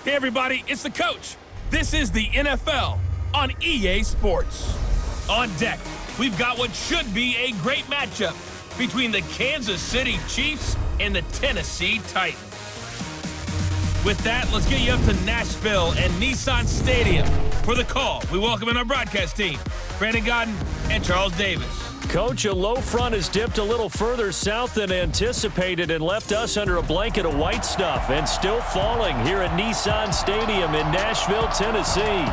Hey everybody, it's the coach. This is the NFL on EA Sports. On deck, we've got what should be a great matchup between the Kansas City Chiefs and the Tennessee Titans. With that, let's get you up to Nashville and Nissan Stadium. For the call, we welcome in our broadcast team, Brandon Godden and Charles Davis. Coach, a low front has dipped a little further south than anticipated and left us under a blanket of white stuff, and still falling here at Nissan Stadium in Nashville, Tennessee.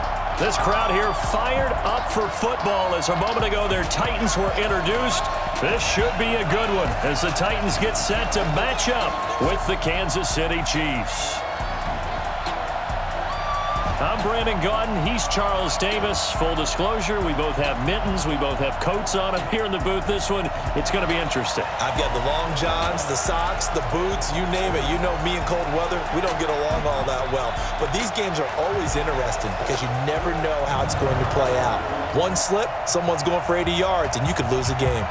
This crowd here fired up for football as a moment ago their Titans were introduced. This should be a good one as the Titans get set to match up with the Kansas City Chiefs. I'm Brandon Godden. He's Charles Davis. Full disclosure, we both have mittens. We both have coats on them here in the booth. This one, it's going to be interesting. I've got the long johns, the socks, the boots, you name it. You know me in cold weather, we don't get along all that well. But these games are always interesting because you never know how it's going to play out. One slip, someone's going for 80 yards, and you could lose a game.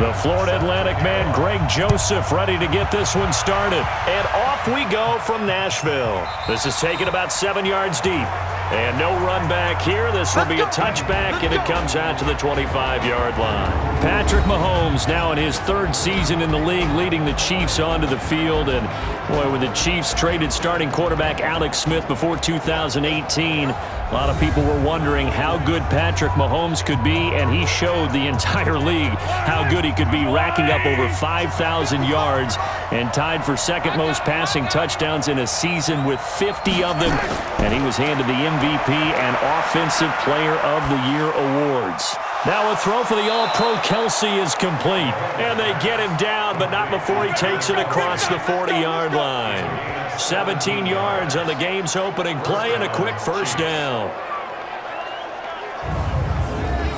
The Florida Atlantic man, Greg Joseph, ready to get this one started. And off we go from Nashville. This is taken about 7 yards deep. And no run back here. This will be a touchback, and it comes out to the 25-yard line. Patrick Mahomes now in his third season in the league, leading the Chiefs onto the field. And, boy, when the Chiefs traded starting quarterback Alex Smith before 2018, a lot of people were wondering how good Patrick Mahomes could be, and he showed the entire league how good he could be, racking up over 5,000 yards and tied for second most passing touchdowns in a season with 50 of them. And he was handed the MVP and Offensive Player of the Year awards. Now a throw for the All-Pro Kelsey is complete. And they get him down, but not before he takes it across the 40-yard line. 17 yards on the game's opening play and a quick first down.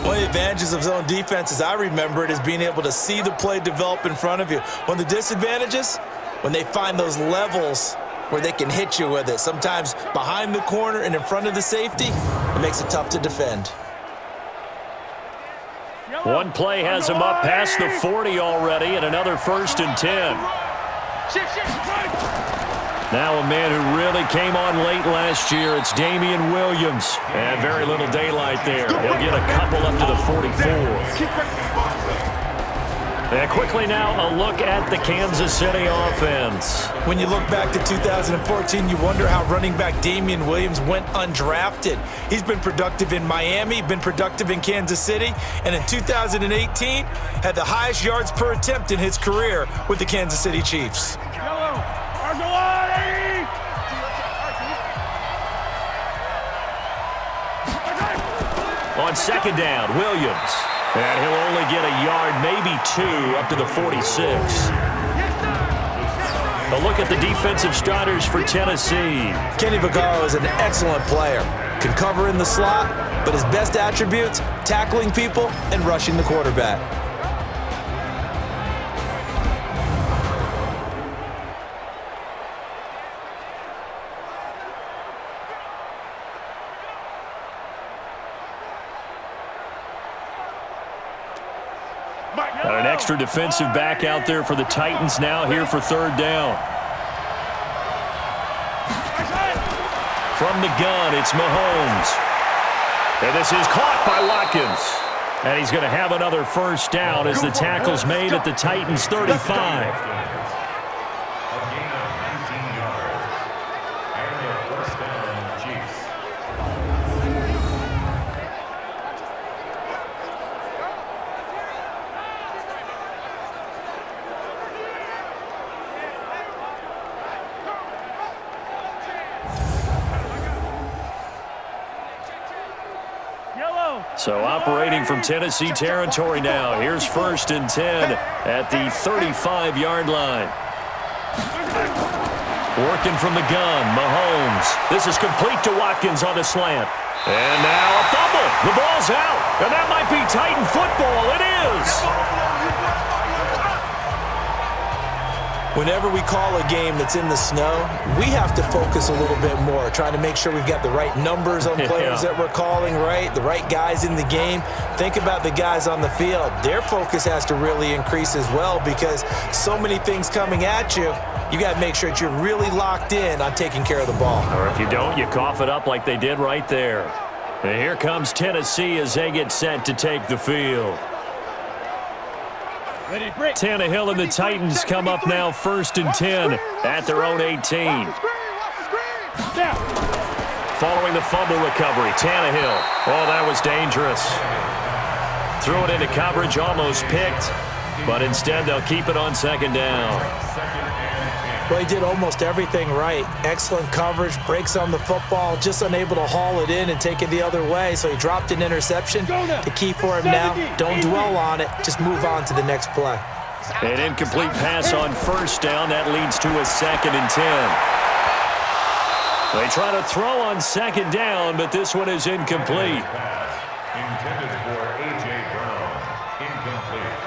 One of the advantages of zone defense, as I remember it, is being able to see the play develop in front of you. One of the disadvantages, when they find those levels where they can hit you with it, sometimes behind the corner and in front of the safety, it makes it tough to defend. One play has him up past the 40 already, and another 1st and 10. Now a man who really came on late last year, it's Damian Williams. And very little daylight there. He'll get a couple up to the 44. And quickly now, a look at the Kansas City offense. When you look back to 2014, you wonder how running back Damian Williams went undrafted. He's been productive in Miami, been productive in Kansas City, and in 2018, had the highest yards per attempt in his career with the Kansas City Chiefs. On second down, Williams. And he'll only get a yard, maybe 2, up to the 46. A look at the defensive starters for Tennessee. Kenny Vaccaro is an excellent player. Can cover in the slot, but his best attributes, tackling people and rushing the quarterback. Got an extra defensive back out there for the Titans now here for third down. From the gun, it's Mahomes. And this is caught by Watkins. And he's going to have another first down as the tackle's made at the Titans' 35. So operating from Tennessee territory now. Here's 1st and 10 at the 35-yard line. Working from the gun, Mahomes. This is complete to Watkins on the slant. And now a fumble. The ball's out. And that might be Titan football. It is. Whenever we call a game that's in the snow, we have to focus a little bit more, trying to make sure we've got the right numbers on players that we're calling, right? The right guys in the game. Think about the guys on the field. Their focus has to really increase as well because so many things coming at you. You got to make sure that you're really locked in on taking care of the ball. Or if you don't, you cough it up like they did right there. And here comes Tennessee as they get set to take the field. Tannehill and the Titans come up now 1st and 10 at their own 18. Following the fumble recovery, Tannehill. Oh, that was dangerous. Threw it into coverage, almost picked, but instead they'll keep it on 2nd down. Well, he did almost everything right. Excellent coverage, breaks on the football, just unable to haul it in and take it the other way. So he dropped an interception. The key for him now, don't dwell on it. Just move on to the next play. An incomplete pass on 1st down. That leads to a 2nd and 10. They try to throw on 2nd down, but this one is incomplete. Intended for A.J. Brown. Incomplete.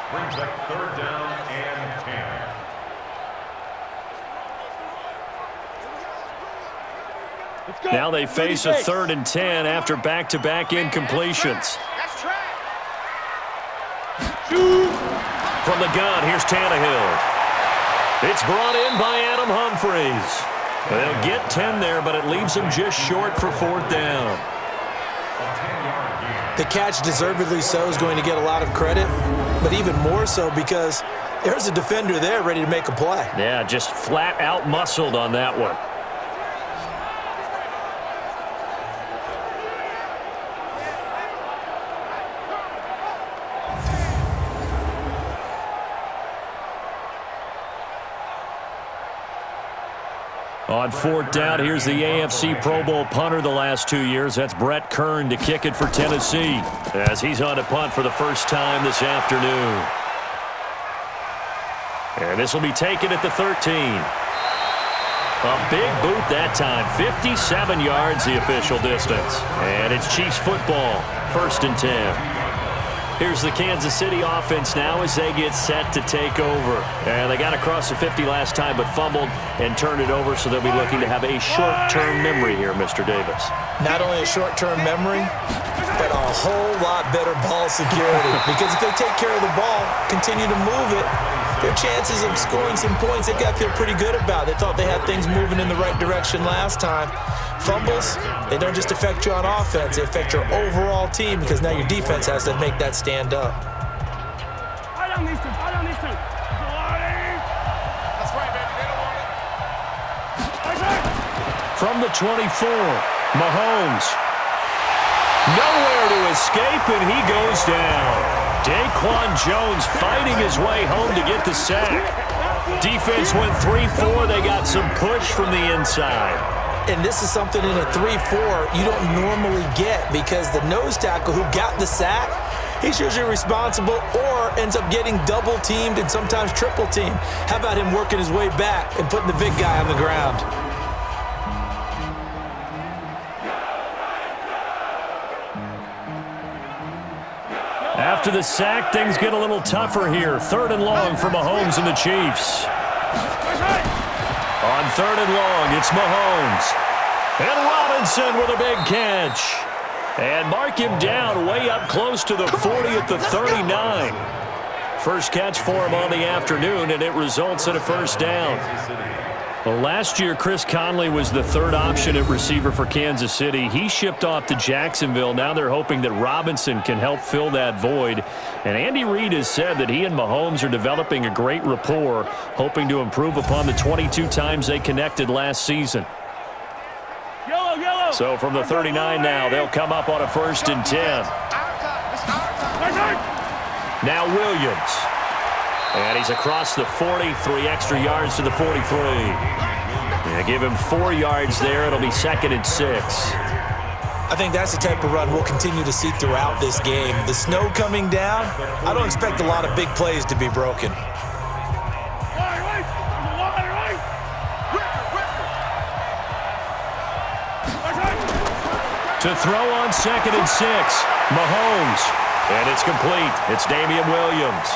Brings up 3rd down and 10. Now they face a 3rd and 10 after back-to-back incompletions. From the gun, here's Tannehill. It's brought in by Adam Humphries. They'll get 10 there, but it leaves them just short for 4th down. The catch, deservedly so, is going to get a lot of credit, but even more so because there's a defender there ready to make a play. Yeah, just flat out muscled on that one. On 4th down, here's the AFC Pro Bowl punter the last 2 years. That's Brett Kern to kick it for Tennessee as he's on to punt for the first time this afternoon. And this will be taken at the 13. A big boot that time, 57 yards the official distance. And it's Chiefs football, 1st and 10. Here's the Kansas City offense now as they get set to take over. And they got across the 50 last time but fumbled and turned it over, so they'll be looking to have a short-term memory here, Mr. Davis. Not only a short-term memory, but a whole lot better ball security. Because if they take care of the ball, continue to move it, their chances of scoring some points, they've got to feel pretty good about. They thought they had things moving in the right direction last time. Fumbles, they don't just affect you on offense, they affect your overall team because now your defense has to make that stand up. That's right, baby. They don't want it. From the 24, Mahomes. Nowhere to escape, and he goes down. Daquan Jones fighting his way home to get the sack. Defense went 3-4. They got some push from the inside. And this is something in a 3-4 you don't normally get because the nose tackle who got the sack, he's usually responsible or ends up getting double-teamed and sometimes triple-teamed. How about him working his way back and putting the big guy on the ground? After the sack, things get a little tougher here. 3rd and long for Mahomes and the Chiefs. On 3rd and long, it's Mahomes. And Robinson with a big catch. And mark him down way up close to the 40 at the 39. First catch for him on the afternoon, and it results in a 1st down. Well, last year, Chris Conley was the 3rd option at receiver for Kansas City. He shipped off to Jacksonville. Now they're hoping that Robinson can help fill that void. And Andy Reid has said that he and Mahomes are developing a great rapport, hoping to improve upon the 22 times they connected last season. So from the 39 now, they'll come up on a 1st and 10. Now Williams. And he's across the 40, 3 extra yards to the 43. They give him 4 yards there. It'll be 2nd and 6. I think that's the type of run we'll continue to see throughout this game. The snow coming down, I don't expect a lot of big plays to be broken. To throw on 2nd and 6, Mahomes. And it's complete. It's Damian Williams.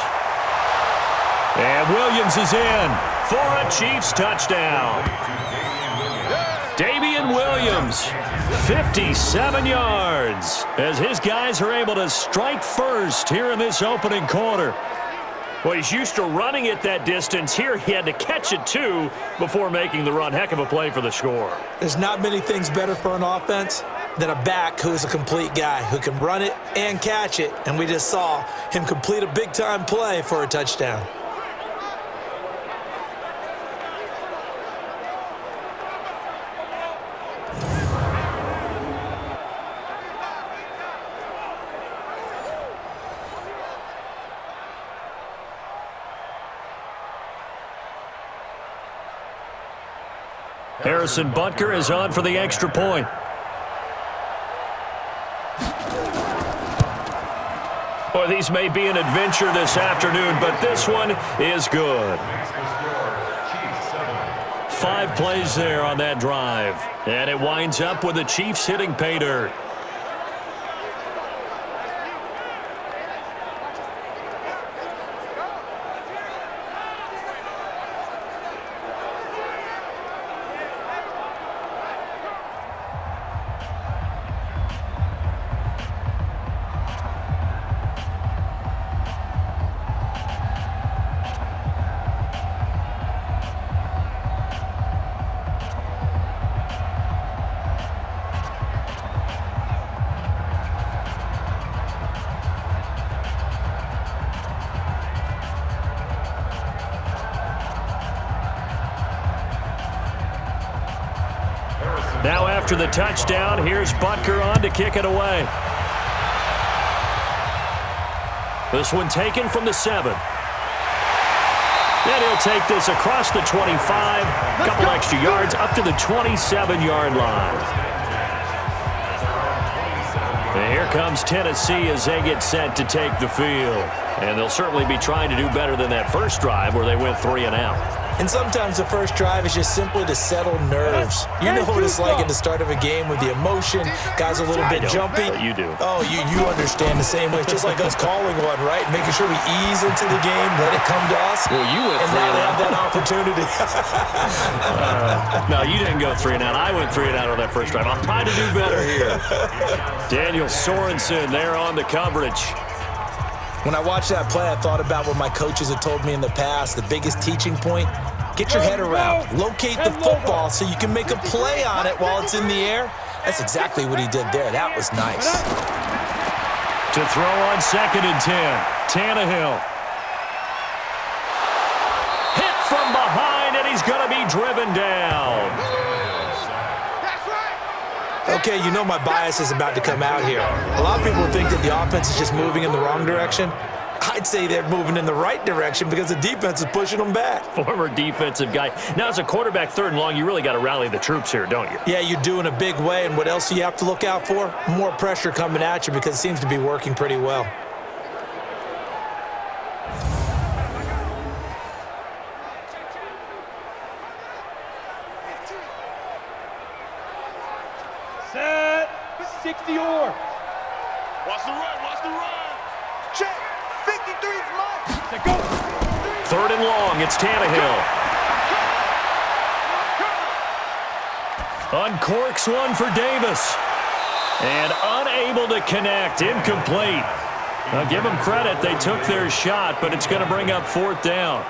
And Williams is in for a Chiefs touchdown. Damian Williams, 57 yards, as his guys are able to strike first here in this opening quarter. Well, he's used to running it that distance. Here he had to catch it, too, before making the run. Heck of a play for the score. There's not many things better for an offense than a back who's a complete guy, who can run it and catch it. And we just saw him complete a big-time play for a touchdown. Harrison Butker is on for the extra point. Boy, these may be an adventure this afternoon, but this one is good. 5 plays there on that drive. And it winds up with the Chiefs hitting pay dirt. Now after the touchdown, here's Butker on to kick it away. This one taken from the 7. And he'll take this across the 25, a couple extra yards up to the 27-yard line. And here comes Tennessee as they get set to take the field. And they'll certainly be trying to do better than that first drive where they went 3 and out. And sometimes the first drive is just simply to settle nerves. You know what it's like at the start of a game with the emotion. Guys are a little bit jumpy. But you do. Oh, you understand the same way. It's just like us calling one, right? Making sure we ease into the game, let it come to us. Well, you went 3 and now and they have out. that opportunity. No, you didn't go 3 and out. I went 3 and out on that first drive. I'm trying to do better here. Daniel Sorensen there on the coverage. When I watched that play, I thought about what my coaches had told me in the past. The biggest teaching point, get your head around. Locate the football so you can make a play on it while it's in the air. That's exactly what he did there. That was nice. To throw on 2nd and 10, Tannehill. Hit from behind, and he's going to be driven down. Okay, you know my bias is about to come out here. A lot of people think that the offense is just moving in the wrong direction. I'd say they're moving in the right direction because the defense is pushing them back. Former defensive guy. Now, as a quarterback 3rd and long, you really got to rally the troops here, don't you? Yeah, you do in a big way, and what else do you have to look out for? More pressure coming at you because it seems to be working pretty well. Set. 60-yard. Watch the run. Watch the run. Check. 53 is mine. Set, go. 3rd and long. It's Tannehill. Uncorks one for Davis. And unable to connect. Incomplete. Now, give them credit. They took their shot, but it's going to bring up 4th down.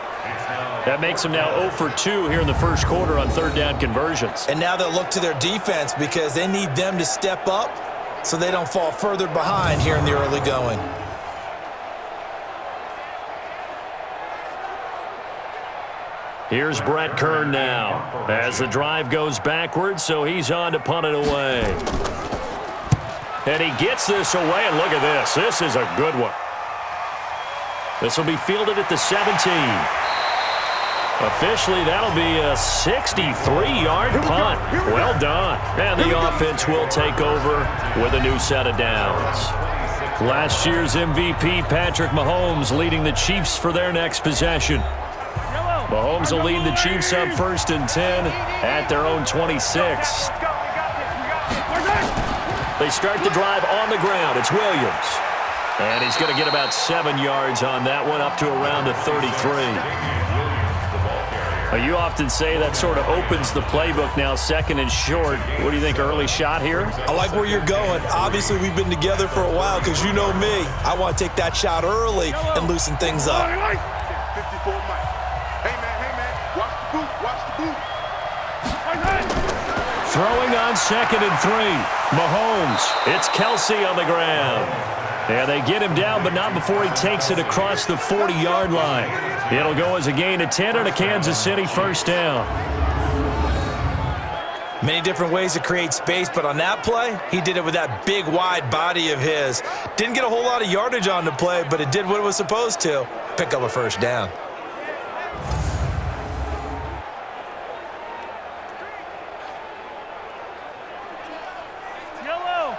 That makes them now 0 for 2 here in the first quarter on 3rd down conversions. And now they'll look to their defense because they need them to step up so they don't fall further behind here in the early going. Here's Brett Kern now as the drive goes backwards, so he's on to punt it away. And he gets this away, and look at this. This is a good one. This will be fielded at the 17. Officially, that'll be a 63-yard punt. Well done. And the offense will take over with a new set of downs. Last year's MVP, Patrick Mahomes, leading the Chiefs for their next possession. Mahomes will lead the Chiefs up 1st and 10 at their own 26. They start the drive on the ground. It's Williams. And he's going to get about 7 yards on that one, up to around the 33. You often say that sort of opens the playbook now, second and short. What do you think, early shot here? I like where you're going. Obviously, we've been together for a while because you know me. I want to take that shot early and loosen things up. Hey, man, watch the boot. Throwing on 2nd and 3. Mahomes. It's Kelsey on the ground. And they get him down, but not before he takes it across the 40-yard line. It'll go as a gain of 10 and a Kansas City first down. Many different ways to create space, but on that play, he did it with that big, wide body of his. Didn't get a whole lot of yardage on the play, but it did what it was supposed to. Pick up a first down.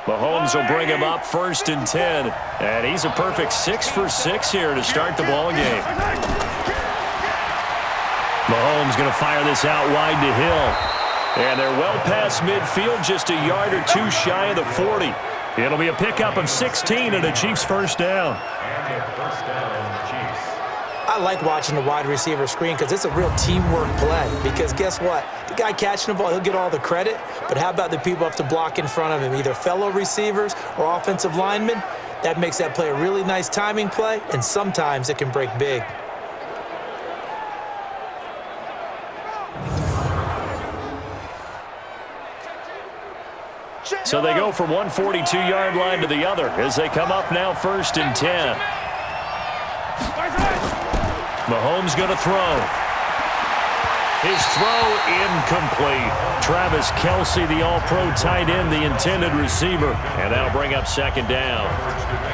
Mahomes will bring him up 1st and 10. And he's a perfect 6 for 6 here to start the ball game. Mahomes going to fire this out wide to Hill. And they're well past midfield, just a yard or two shy of the 40. It'll be a pickup of 16 and a Chiefs first down. I like watching the wide receiver screen because it's a real teamwork play. Because guess what? The guy catching the ball, he'll get all the credit. But how about the people up to block in front of him, either fellow receivers or offensive linemen? That makes that play a really nice timing play, and sometimes it can break big. So they go from one 42-yard line to the other as they come up now 1st and 10. Mahomes going to throw. His throw incomplete. Travis Kelce, the all-pro tight end, the intended receiver. And that'll bring up 2nd down.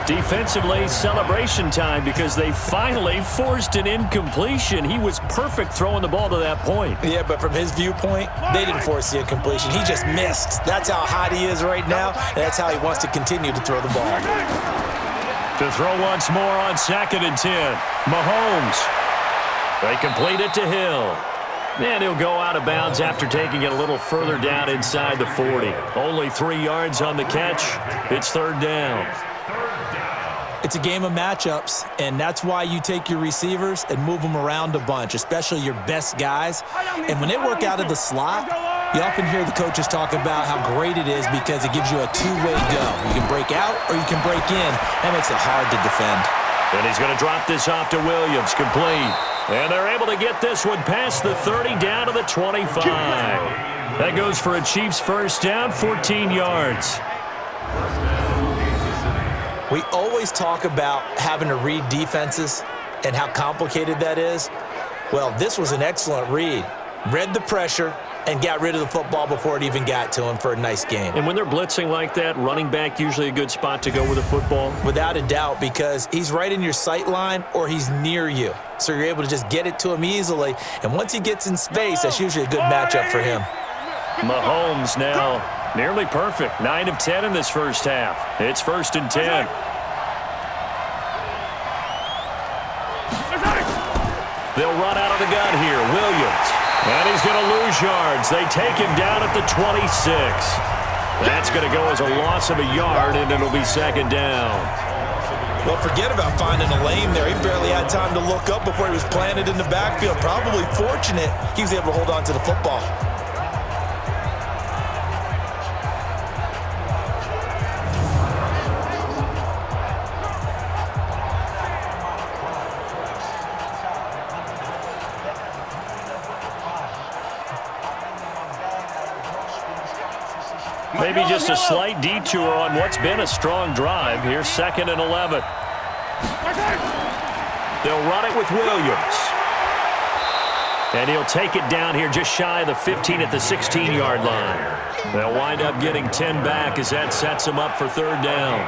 Defensively, celebration time because they finally forced an incompletion. He was perfect throwing the ball to that point. Yeah, but from his viewpoint, they didn't force the incompletion. He just missed. That's how hot he is right now, and that's how he wants to continue to throw the ball. To throw once more on 2nd and 10. Mahomes. They complete it to Hill. And he'll go out of bounds after taking it a little further down inside the 40. Only 3 yards on the catch. It's 3rd down. It's a game of matchups, and that's why you take your receivers and move them around a bunch, especially your best guys. And when they work out of the slot, you often hear the coaches talk about how great it is because it gives you a two-way go. You can break out or you can break in. That makes it hard to defend. And he's going to drop this off to Williams, complete. And they're able to get this one past the 30 down to the 25. That goes for a Chiefs first down, 14 yards. We always talk about having to read defenses and how complicated that is. Well, this was an excellent read. Read the pressure and got rid of the football before it even got to him for a nice game. And when they're blitzing like that, running back usually a good spot to go with the football? Without a doubt, because he's right in your sight line or he's near you. So you're able to just get it to him easily. And once he gets in space, that's usually a good matchup for him. Mahomes now nearly perfect. 9 of 10 in this first half. It's 1st and 10. They'll run out of the gun here. Williams. And he's going to lose yards. They take him down at the 26. That's going to go as a loss of a yard, and it'll be 2nd down. Well, forget about finding a lane there. He barely had time to look up before he was planted in the backfield. Probably fortunate he was able to hold on to the football. Maybe just a slight detour on what's been a strong drive. Here's 2nd and 11. They'll run it with Williams. And he'll take it down here just shy of the 15 at the 16-yard line. They'll wind up getting 10 back as that sets them up for 3rd down.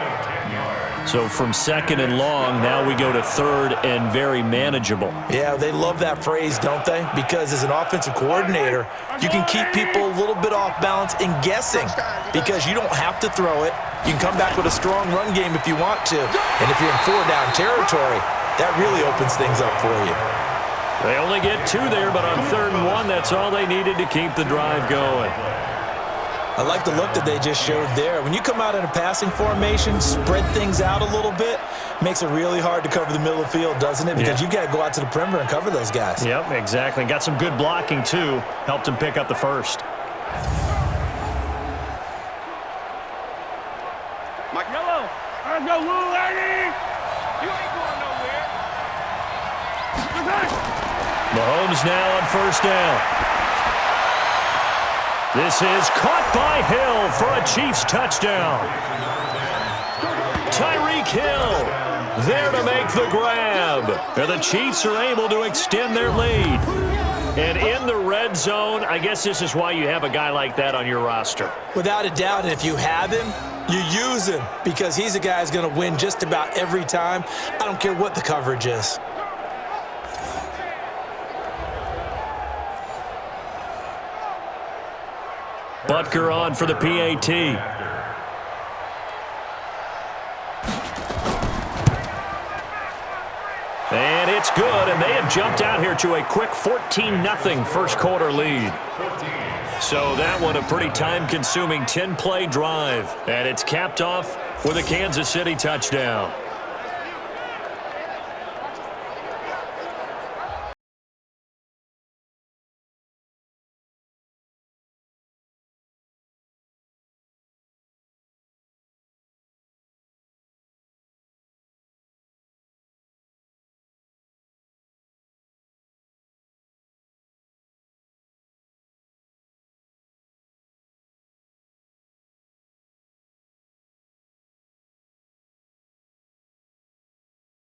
So from 2nd and long, now we go to 3rd and very manageable. Yeah, they love that phrase, don't they? Because as an offensive coordinator, you can keep people a little bit off balance and guessing because you don't have to throw it. You can come back with a strong run game if you want to. And if you're in 4-down territory, that really opens things up for you. They only get 2 there, but on 3rd and 1, that's all they needed to keep the drive going. I like the look that they just showed there. When you come out in a passing formation, spread things out a little bit, makes it really hard to cover the middle of the field, doesn't it? Because you've got to go out to the perimeter and cover those guys. Yep, exactly. Got some good blocking, too. Helped him pick up the first. Mike Yellow. No, Lou, Eddie. You ain't going nowhere. Mahomes now on first down. This is caught by Hill for a Chiefs touchdown. Tyreek Hill there to make the grab. And the Chiefs are able to extend their lead. And in the red zone, I guess this is why you have a guy like that on your roster. Without a doubt, and if you have him, you use him because he's a guy who's going to win just about every time. I don't care what the coverage is. Butker on for the PAT. And it's good, and they have jumped out here to a quick 14-0 first quarter lead. So that one a pretty time-consuming 10-play drive, and it's capped off with a Kansas City touchdown.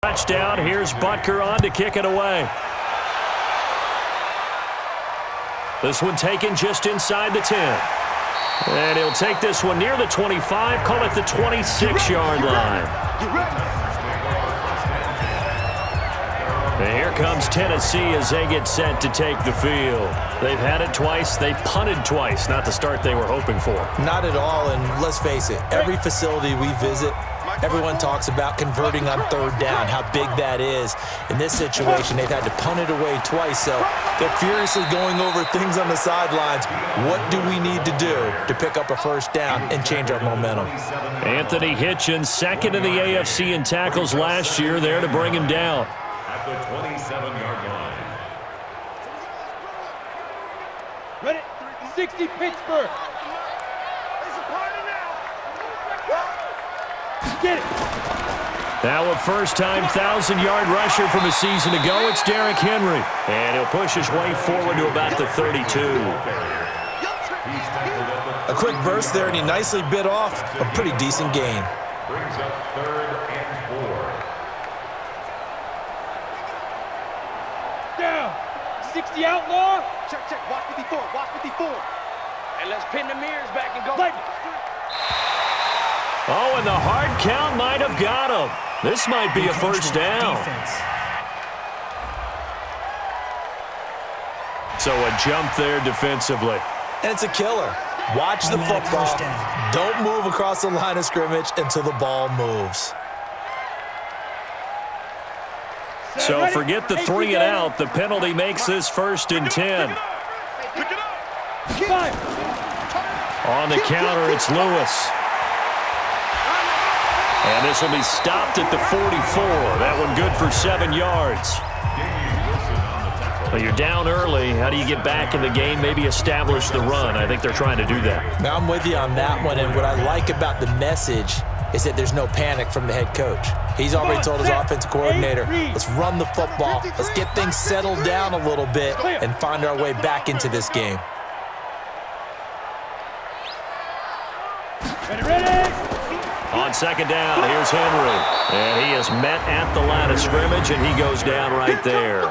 Touchdown. Here's Butker on to kick it away. This one taken just inside the 10. And he'll take this one near the 25, call it the 26-yard line. And here comes Tennessee as they get set to take the field. They've had it twice. They've punted twice. Not the start they were hoping for. Not at all, and let's face it, every facility we visit, everyone talks about converting on third down, how big that is. In this situation, they've had to punt it away twice, so they're furiously going over things on the sidelines. What do we need to do to pick up a first down and change our momentum? Anthony Hitchens, second in the AFC in tackles last year, there to bring him down. At the 27-yard line. Ready? 60 Pittsburgh. Get it. Now a first-time 1,000-yard rusher from a season ago. It's Derrick Henry. And he'll push his way forward to about the 32. A quick burst there, and he nicely bit off a pretty decent gain. Brings up 3rd and 4. Down. 60 outlaw. Check, check. Watch 54. Watch 54. And let's pin the mirrors back and go. Oh, and the hard count might have got him. This might be a first down. So a jump there defensively. And it's a killer. Watch the football. Don't move across the line of scrimmage until the ball moves. So forget the 3 and out. The penalty makes this 1st and 10. On the counter, it's Lewis. And this will be stopped at the 44. That one good for 7 yards. Well, you're down early. How do you get back in the game? Maybe establish the run. I think they're trying to do that. Now I'm with you on that one, and what I like about the message is that there's no panic from the head coach. He's already told his offensive coordinator, let's run the football, let's get things settled down a little bit and find our way back into this game. Ready? On second down, here's Henry. And he is met at the line of scrimmage, and he goes down right there.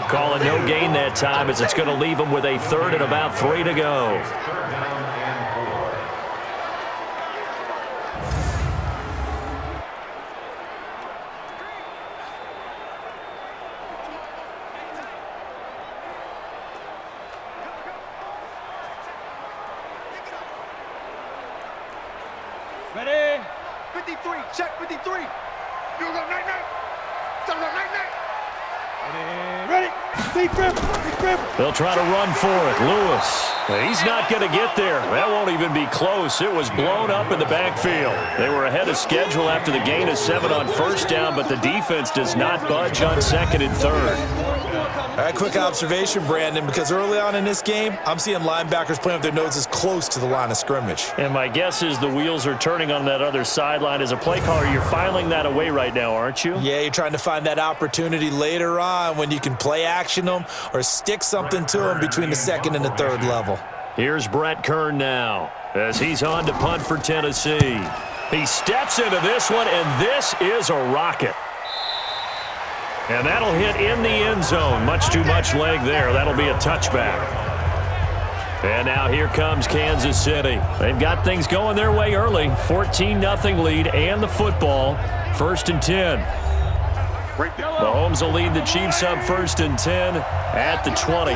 Calling no gain that time as it's going to leave him with a 3rd and about 3 to go. 3rd down and 4. Ready? 53. Check 53. You go night-night. Tell them night-night. Ready? Big grip. They'll try to run for it. Lewis He's not going to get there. That won't even be close. It was blown up in the backfield. They were ahead of schedule after the gain of 7 on first down, but the defense does not budge on second and third. All right, quick observation, Brandon, because early on in this game, I'm seeing linebackers playing with their noses close to the line of scrimmage. And my guess is the wheels are turning on that other sideline. As a play caller, you're filing that away right now, aren't you? Yeah, you're trying to find that opportunity later on when you can play action them or stick something to them between the second and the third level. Here's Brett Kern now as he's on to punt for Tennessee. He steps into this one, and this is a rocket. And that'll hit in the end zone. Much too much leg there. That'll be a touchback. And now here comes Kansas City. They've got things going their way early. 14-0 lead and the football. 1st and 10. Mahomes will lead the Chiefs up 1st and 10 at the 20.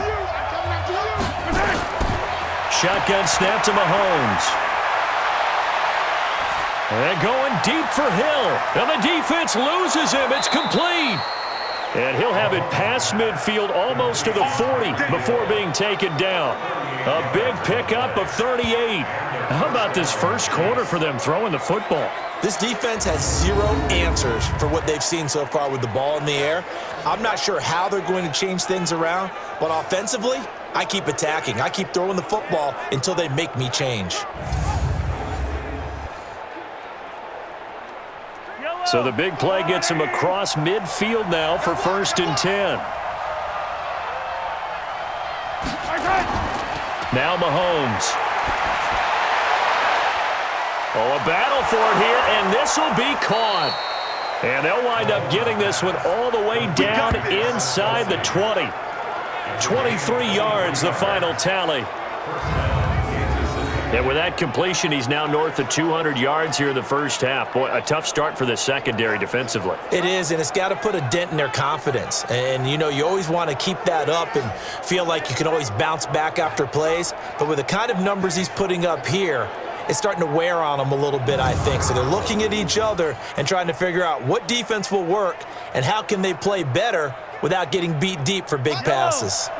Shotgun snap to Mahomes. And going deep for Hill. And the defense loses him. It's complete. And he'll have it past midfield almost to the 40 before being taken down. A big pickup of 38. How about this first quarter for them throwing the football? This defense has 0 answers for what they've seen so far with the ball in the air. I'm not sure how they're going to change things around, but offensively, I keep attacking. I keep throwing the football until they make me change. So the big play gets him across midfield now for 1st and 10. Now Mahomes. Oh, a battle for it here, and this will be caught. And they'll wind up getting this one all the way down inside the 20. 23 yards, the final tally. And with that completion, he's now north of 200 yards here in the first half. Boy, a tough start for the secondary defensively. It is, and it's got to put a dent in their confidence. And, you know, you always want to keep that up and feel like you can always bounce back after plays. But with the kind of numbers he's putting up here, it's starting to wear on them a little bit, I think. So they're looking at each other and trying to figure out what defense will work and how can they play better without getting beat deep for big passes.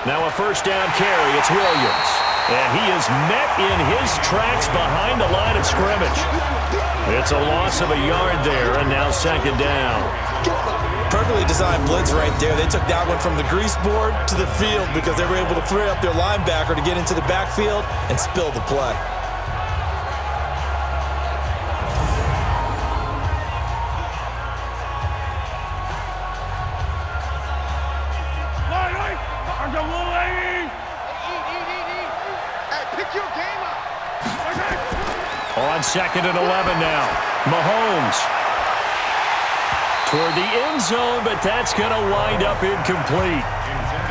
Now a first down carry. It's Williams. And he is met in his tracks behind the line of scrimmage. It's a loss of a yard there, and now 2nd down. Perfectly designed blitz right there. They took that one from the grease board to the field because they were able to free up their linebacker to get into the backfield and spill the play. On 2nd and 11 now. Mahomes toward the end zone, but that's going to wind up incomplete.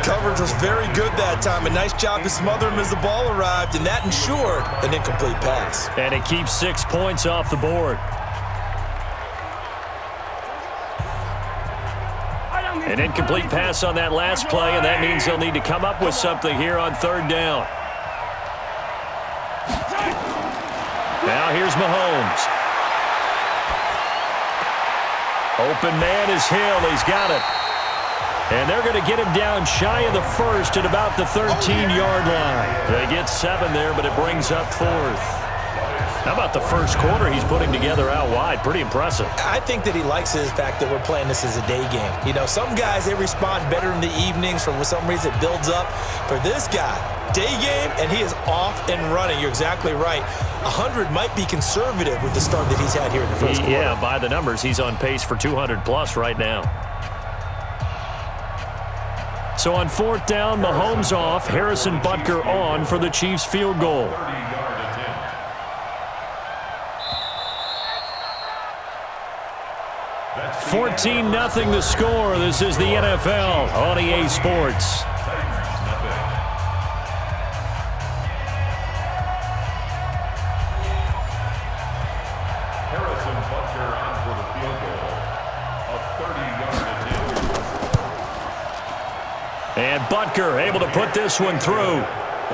Coverage was very good that time. A nice job to smother him as the ball arrived, and that ensured an incomplete pass. And it keeps 6 points off the board. An incomplete pass on that last play, and that means they'll need to come up with something here on 3rd down. Now here's Mahomes. Open man is Hill. He's got it. And they're going to get him down shy of the 1st at about the 13-yard line. They get 7 there, but it brings up 4th. How about the first quarter he's putting together out wide? Pretty impressive. I think that he likes the fact that we're playing this as a day game. You know, some guys, they respond better in the evenings. For some reason, it builds up. For this guy, day game, and he is off and running. You're exactly right. 100 might be conservative with the start that he's had here in the first quarter. Yeah, by the numbers, he's on pace for 200-plus right now. So on 4th down, Mahomes off, Harrison Butker on for the Chiefs field goal. 14-0 the score. This is the NFL on EA Sports. Harrison Butker on for the field goal. A 30-yard attempt. And Butker able to put this one through.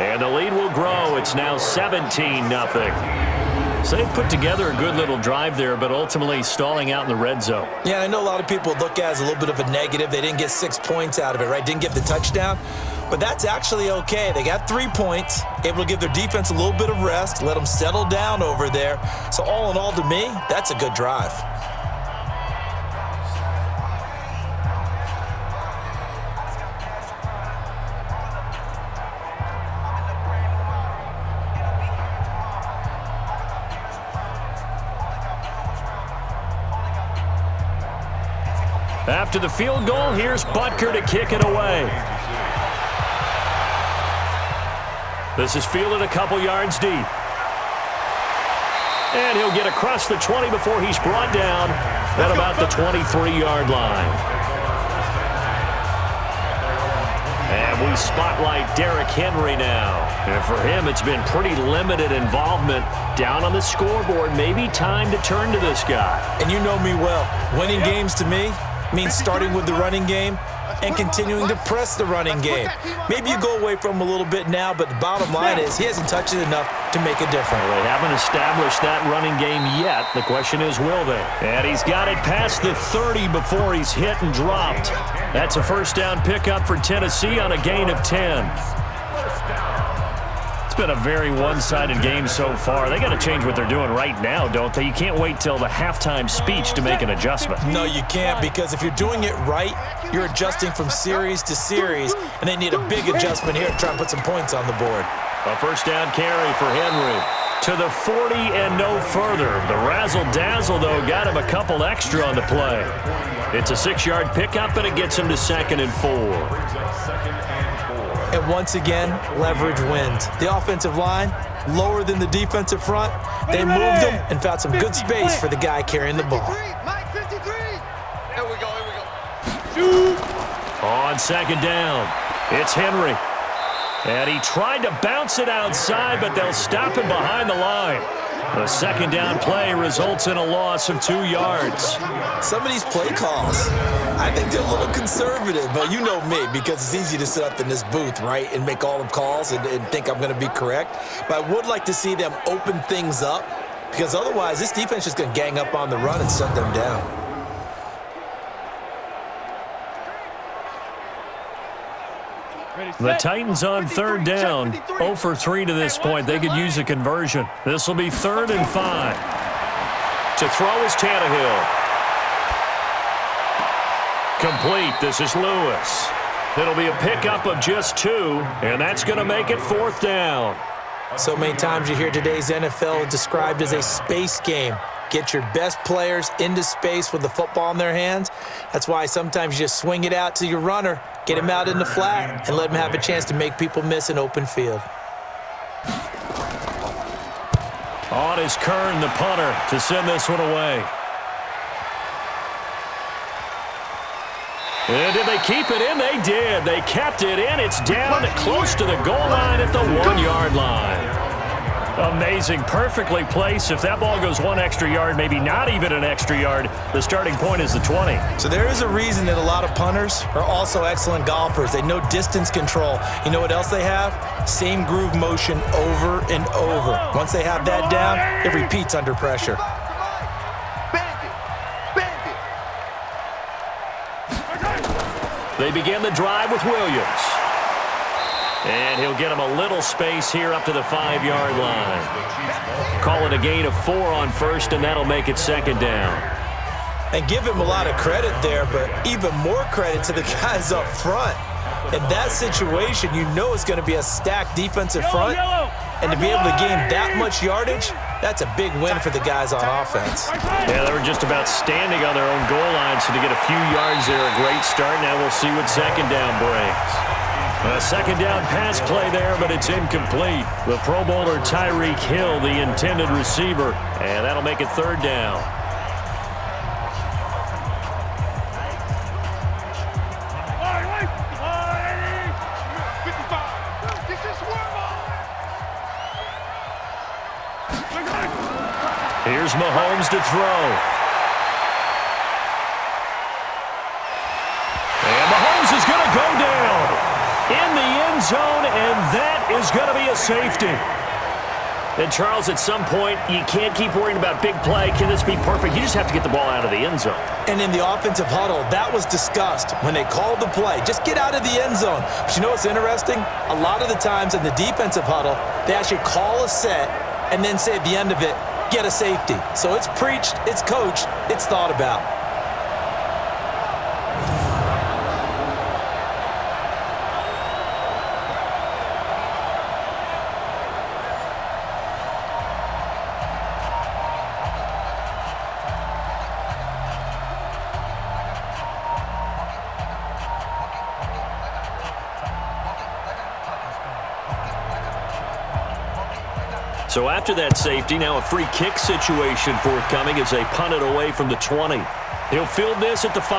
And the lead will grow. It's now 17-0. So they put together a good little drive there, but ultimately stalling out in the red zone. Yeah, I know a lot of people look at it as a little bit of a negative. They didn't get 6 points out of it, right? Didn't get the touchdown. But that's actually okay. They got 3 points, able to give their defense a little bit of rest, let them settle down over there. So all in all, to me, that's a good drive. After the field goal, here's Butker to kick it away. This is fielded a couple yards deep. And he'll get across the 20 before he's brought down at about the 23-yard line. And we spotlight Derrick Henry now. And for him, it's been pretty limited involvement down on the scoreboard. Maybe time to turn to this guy. And you know me well. Winning games to me means starting with the running game and continuing to press the running game. Maybe you go away from him a little bit now, but the bottom line is he hasn't touched it enough to make a difference. Well, they haven't established that running game yet. The question is, will they? And he's got it past the 30 before he's hit and dropped. That's a first down pickup for Tennessee on a gain of 10. It's been a very one-sided game so far. They got to change what they're doing right now, don't they? You can't wait till the halftime speech to make an adjustment. No, you can't, because if you're doing it right, you're adjusting from series to series, and they need a big adjustment here to try and put some points on the board. A first down carry for Henry to the 40 and no further. The razzle-dazzle, though, got him a couple extra on the play. It's a 6-yard pickup, and it gets him to 2nd and 4. And once again, leverage wins. The offensive line, lower than the defensive front. They moved them and found some good space for the guy carrying the ball. On second down, it's Henry. And he tried to bounce it outside, but they'll stop him behind the line. The second down play results in a loss of 2 yards. Some of these play calls, I think they're a little conservative, but you know me, because it's easy to sit up in this booth, right, and make all the calls and think I'm going to be correct. But I would like to see them open things up, because otherwise this defense is just going to gang up on the run and shut them down. The Titans on third down, 0 for 3 to this point. They could use a conversion. This will be 3rd and 5. To throw is Tannehill. Complete. This is Lewis. It'll be a pickup of just 2, and that's going to make it 4th down. So many times you hear today's NFL described as a space game. Get your best players into space with the football in their hands. That's why sometimes you just swing it out to your runner, get him out in the flat, and let him have a chance to make people miss an open field. On is Kern, the punter, to send this one away. And did they keep it in? They did. They kept it in. It's down close to the goal line at the 1-yard line. Amazing. Perfectly placed. If that ball goes 1 extra yard, maybe not even an extra yard, the starting point is the 20. So there is a reason that a lot of punters are also excellent golfers. They know distance control. You know what else they have? Same groove motion over and over. Once they have that down, it repeats under pressure. They begin the drive with Williams. And he'll get him a little space here up to the 5-yard line. Call it a gain of 4 on first, and that'll make it 2nd down. And give him a lot of credit there, but even more credit to the guys up front. In that situation, you know it's going to be a stacked defensive front. And to be able to gain that much yardage, that's a big win for the guys on offense. Yeah, they were just about standing on their own goal line, so to get a few yards there, a great start. Now we'll see what 2nd down brings. A 2nd down pass play there, but it's incomplete. The Pro Bowler Tyreek Hill, the intended receiver, and that'll make it 3rd down. Here's Mahomes to throw. And Mahomes is going to go down in the end zone, and that is going to be a safety. And, Charles, at some point, you can't keep worrying about big play. Can this be perfect? You just have to get the ball out of the end zone. And in the offensive huddle, that was discussed when they called the play. Just get out of the end zone. But you know what's interesting? A lot of the times in the defensive huddle, they actually call a set and then say at the end of it, get a safety. So it's preached, it's coached, it's thought about. So after that safety, now a free kick situation forthcoming as they punt it away from the 20. He'll field this at the 5.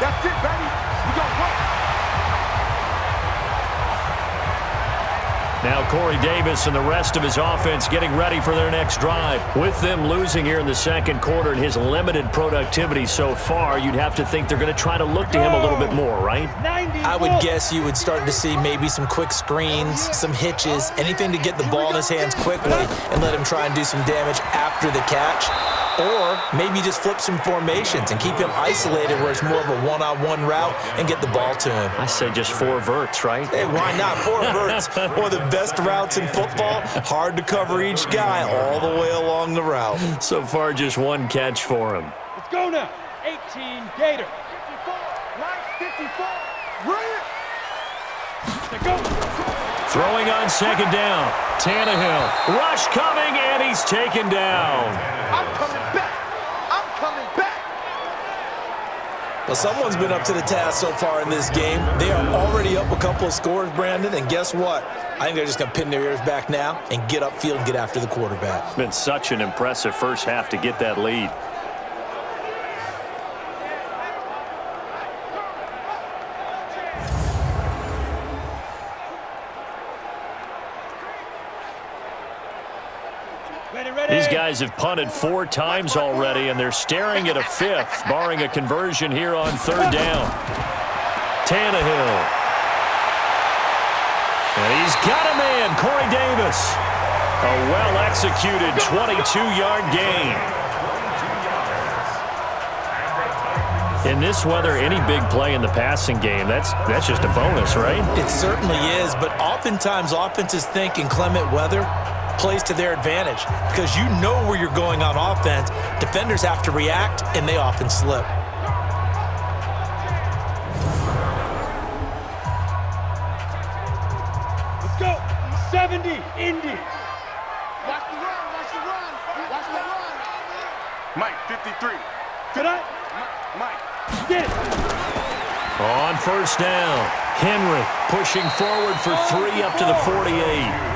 That's it, baby. We got work. Now Corey Davis and the rest of his offense getting ready for their next drive. With them losing here in the second quarter and his limited productivity so far, you'd have to think they're going to try to look to him a little bit more, right? I would guess you would start to see maybe some quick screens, some hitches, anything to get the ball in his hands quickly and let him try and do some damage after the catch. Or maybe just flip some formations and keep him isolated where it's more of a one-on-one route and get the ball to him. I say just 4 verts, right? Hey, why not? 4 verts. One of the best routes in football. Hard to cover each guy all the way along the route. So far, just 1 catch for him. Let's go now. 18 Gator. 54. Right, 54. Run it. Let's go. Throwing on second down. Tannehill. Rush coming, and he's taken down. I'm coming back. I'm coming back. Well, someone's been up to the task so far in this game. They are already up a couple of scores, Brandon, and guess what? I think they're just going to pin their ears back now and get upfield and get after the quarterback. It's been such an impressive first half to get that lead. These guys have punted 4 times already, and they're staring at a 5th, barring a conversion here on 3rd down. Tannehill. And he's got a man, Corey Davis. A well-executed 22-yard gain. In this weather, any big play in the passing game, that's just a bonus, right? It certainly is, but oftentimes offenses think in clement weather plays to their advantage because you know where you're going on offense. Defenders have to react, and they often slip. Let's go. 70, Indy. Watch the run, watch the run, watch the run. Mike, 53. Good eye. Mike, get it. On 1st down, Henry pushing forward for 3 up to the 48.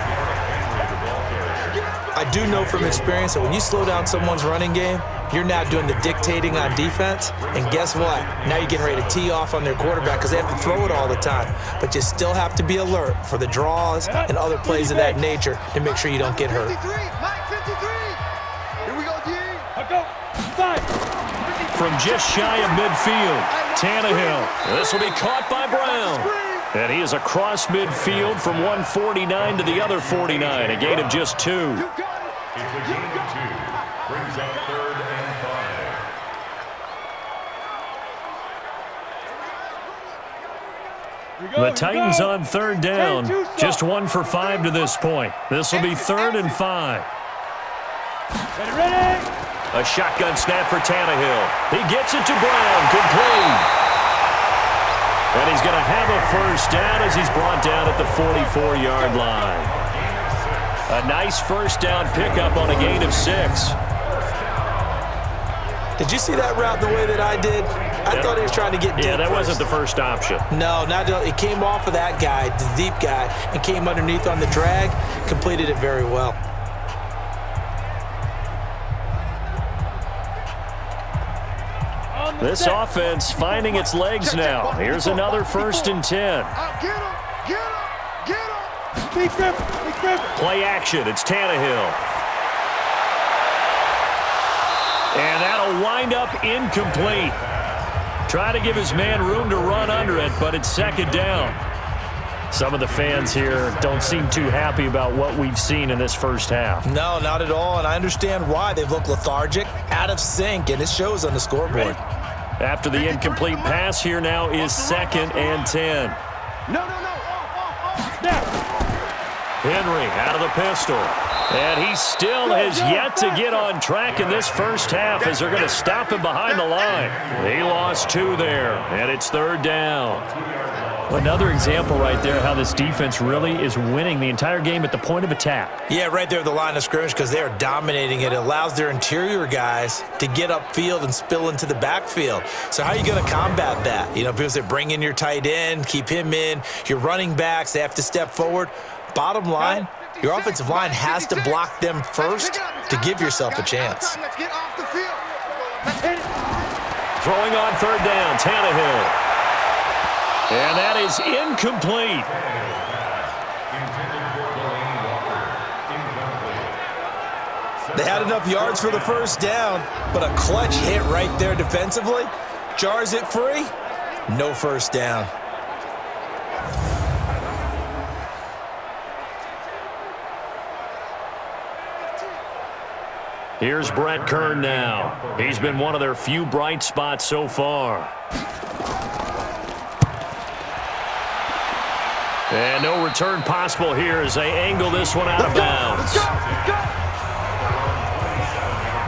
I do know from experience that when you slow down someone's running game, you're now doing the dictating on defense, and guess what? Now you're getting ready to tee off on their quarterback because they have to throw it all the time. But you still have to be alert for the draws and other plays of that nature to make sure you don't get hurt. 53, Mike, 53. Here we go, D. I'll go. 5. From just shy of midfield, Tannehill. This will be caught by Brown. And he is across midfield from 149 to the other 49, a gain of just 2. It's a gain of 2. Brings up 3rd and 5. The Titans on 3rd down. Just 1 for 5 to this point. This will be 3rd and 5. Ready. A shotgun snap for Tannehill. He gets it to Brown, complete. And he's going to have a 1st down as he's brought down at the 44-yard line. A nice 1st down pickup on a gain of 6. Did you see that route the way that I did? I thought he was trying to get deep. Yeah, that first. wasn't the first option. No, it came off of that guy, the deep guy, and came underneath on the drag, completed it very well. This offense finding its legs now. Here's another 1st and 10. Get him, get him, get him. Big Griffin, Big Griffin. Play action, it's Tannehill. And that'll wind up incomplete. Try to give his man room to run under it, but it's 2nd down. Some of the fans here don't seem too happy about what we've seen in this first half. No, not at all, and I understand why. They've looked lethargic, out of sync, and it shows on the scoreboard. After the incomplete pass, here now is 2nd and 10. No. Henry out of the pistol. And he still has yet to get on track in this first half as they're going to stop him behind the line. He lost 2 there, and it's 3rd down. Another example right there how this defense really is winning the entire game at the point of attack. Yeah, right there at the line of scrimmage because they are dominating it. It allows their interior guys to get upfield and spill into the backfield. So how are you going to combat that? You know, people say bring in your tight end, keep him in. Your running backs, they have to step forward. Bottom line, your offensive line has to block them first to give yourself a chance. Let's get off the field. Let's hit it. Throwing on 3rd down, Tannehill. And that is incomplete. They had enough yards for the first down, but a clutch hit right there defensively. Jars it free, no first down. Here's Brett Kern now. He's been one of their few bright spots so far. And no return possible here as they angle this one out of bounds.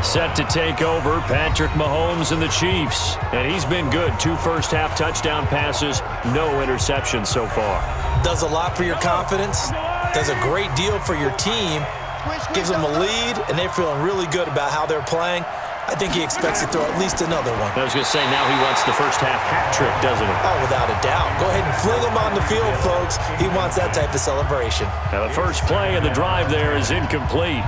Set to take over, Patrick Mahomes and the Chiefs. And he's been good. 2 first-half touchdown passes, no interceptions so far. Does a lot for your confidence, does a great deal for your team, gives them a lead, and they're feeling really good about how they're playing. I think he expects to throw at least another one. I was going to say, now he wants the first-half hat trick, doesn't he? Oh, without a doubt. Go ahead and fling him on the field, folks. He wants that type of celebration. Now, the first play of the drive there is incomplete.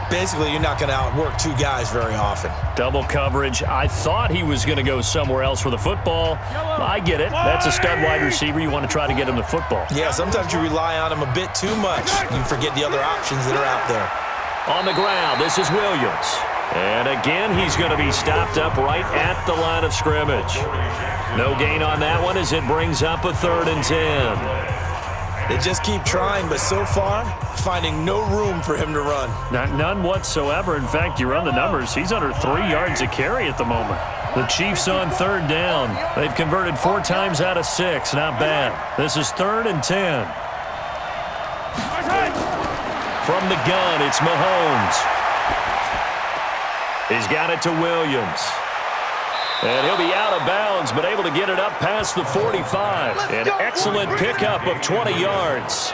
Basically, you're not going to outwork 2 guys very often. Double coverage. I thought he was going to go somewhere else for the football. I get it. That's a stud wide receiver. You want to try to get him the football. Yeah, sometimes you rely on him a bit too much. You forget the other options that are out there. On the ground, this is Williams. And again, he's going to be stopped up right at the line of scrimmage. No gain on that one as it brings up a 3rd and 10. They just keep trying, but so far, finding no room for him to run. None whatsoever. In fact, you run the numbers. He's under 3 yards a carry at the moment. The Chiefs on 3rd down. They've converted 4 times out of 6. Not bad. This is 3rd and 10. From the gun, it's Mahomes. He's got it to Williams. And he'll be out of bounds, but able to get it up past the 45. An excellent pickup of 20 yards.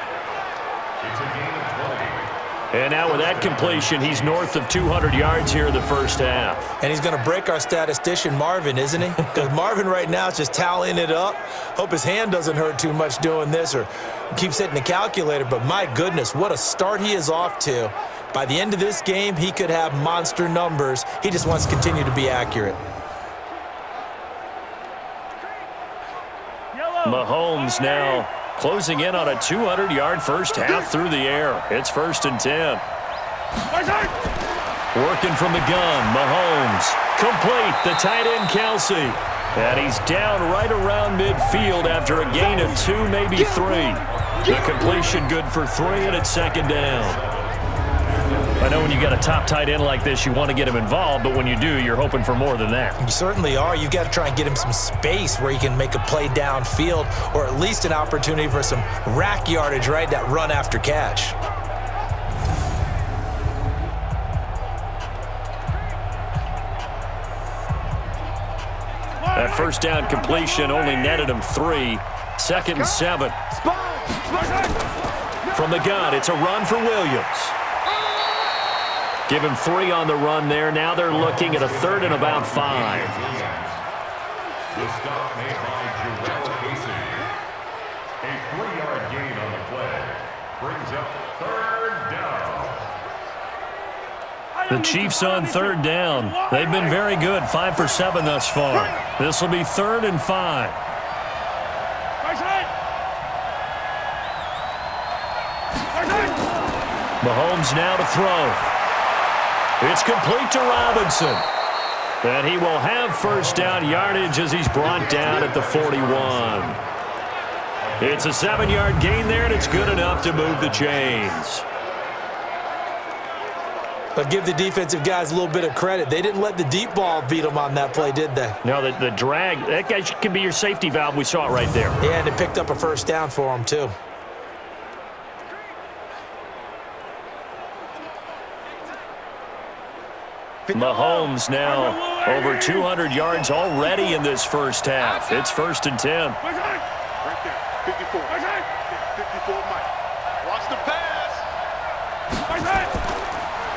And now with that completion, he's north of 200 yards here in the first half. And he's going to break our statistician, Marvin, isn't he? Because Marvin right now is just tallying it up. Hope his hand doesn't hurt too much doing this or keeps hitting the calculator. But my goodness, what a start he is off to. By the end of this game, he could have monster numbers. He just wants to continue to be accurate. Mahomes now closing in on a 200-yard first half through the air. It's 1st and 10. Working from the gun, Mahomes. Complete, the tight end, Kelsey. And he's down right around midfield after a gain of 2, maybe 3. The completion good for 3, and it's 2nd down. I know when you got a top tight end like this, you want to get him involved, but when you do, you're hoping for more than that. You certainly are. You've got to try and get him some space where he can make a play downfield or at least an opportunity for some rack yardage, right? That run after catch. That first down completion only netted him 3. 2nd and 7. From the gun, it's a run for Williams. Give him 3 on the run there. Now they're looking at a 3rd and about 5. The stop made by Joel Casey. A 3-yard gain on the play brings up 3rd down. The Chiefs on 3rd down. They've been very good, 5 for 7 thus far. This will be 3rd and 5. Mahomes now to throw. It's complete to Robinson. And he will have first down yardage as he's brought down at the 41. It's a 7-yard gain there, and it's good enough to move the chains. But give the defensive guys a little bit of credit. They didn't let the deep ball beat them on that play, did they? No, the drag, that guy can be your safety valve. We saw it right there. Yeah, and it picked up a first down for them, too. Mahomes now over 200 yards already in this first half. It's 1st and 10. Right there, 54. 54, Mike. Watch the pass.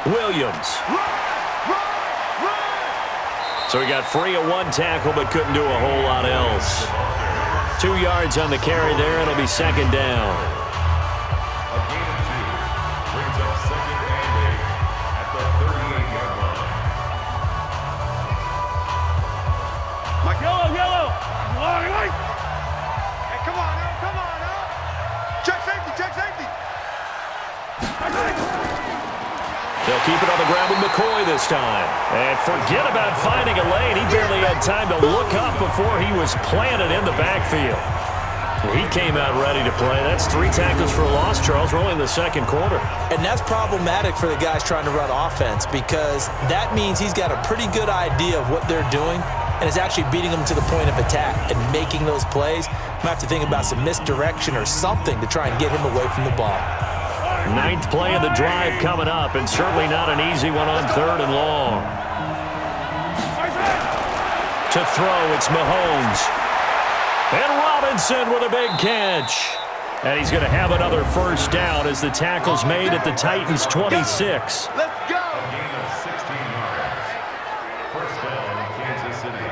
Williams. So he got free of one tackle but couldn't do a whole lot else. 2 yards on the carry there. It'll be 2nd down. A gain of 2 brings up 2nd and 8 at the 38-yard line. Mike, yellow. Hey, come on now. Check safety. They'll keep it on the ground with McCoy this time. And forget about finding a lane. He barely had time to look up before he was planted in the backfield. He came out ready to play. That's 3 tackles for a loss, Charles. We're only in the 2nd quarter. And that's problematic for the guys trying to run offense because that means he's got a pretty good idea of what they're doing and is actually beating them to the point of attack and making those plays. Might have to think about some misdirection or something to try and get him away from the ball. 9th play of the drive coming up, and certainly not an easy one on 3rd and long. To throw, it's Mahomes. And Robinson with a big catch. And he's going to have another first down as the tackle's made at the Titans' 26. Let's go. A gain of 16 yards. First down, Kansas City.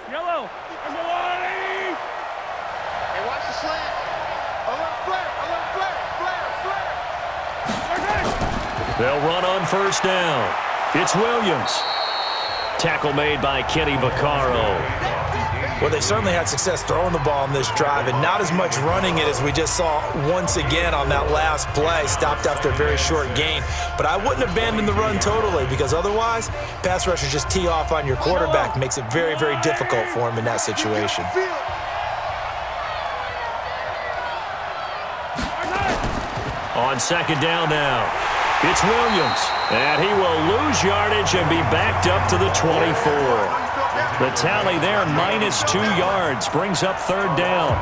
Yellow. Hey, watch the slant. A little flare. They'll run on first down. It's Williams. Tackle made by Kenny Vaccaro. Well, they certainly had success throwing the ball on this drive and not as much running it as we just saw once again on that last play. Stopped after a very short gain. But I wouldn't abandon the run totally because otherwise, pass rushers just tee off on your quarterback. Makes it very, very difficult for him in that situation. On 2nd down now, it's Williams. And he will lose yardage and be backed up to the 24. The tally there, -2 yards, brings up 3rd down.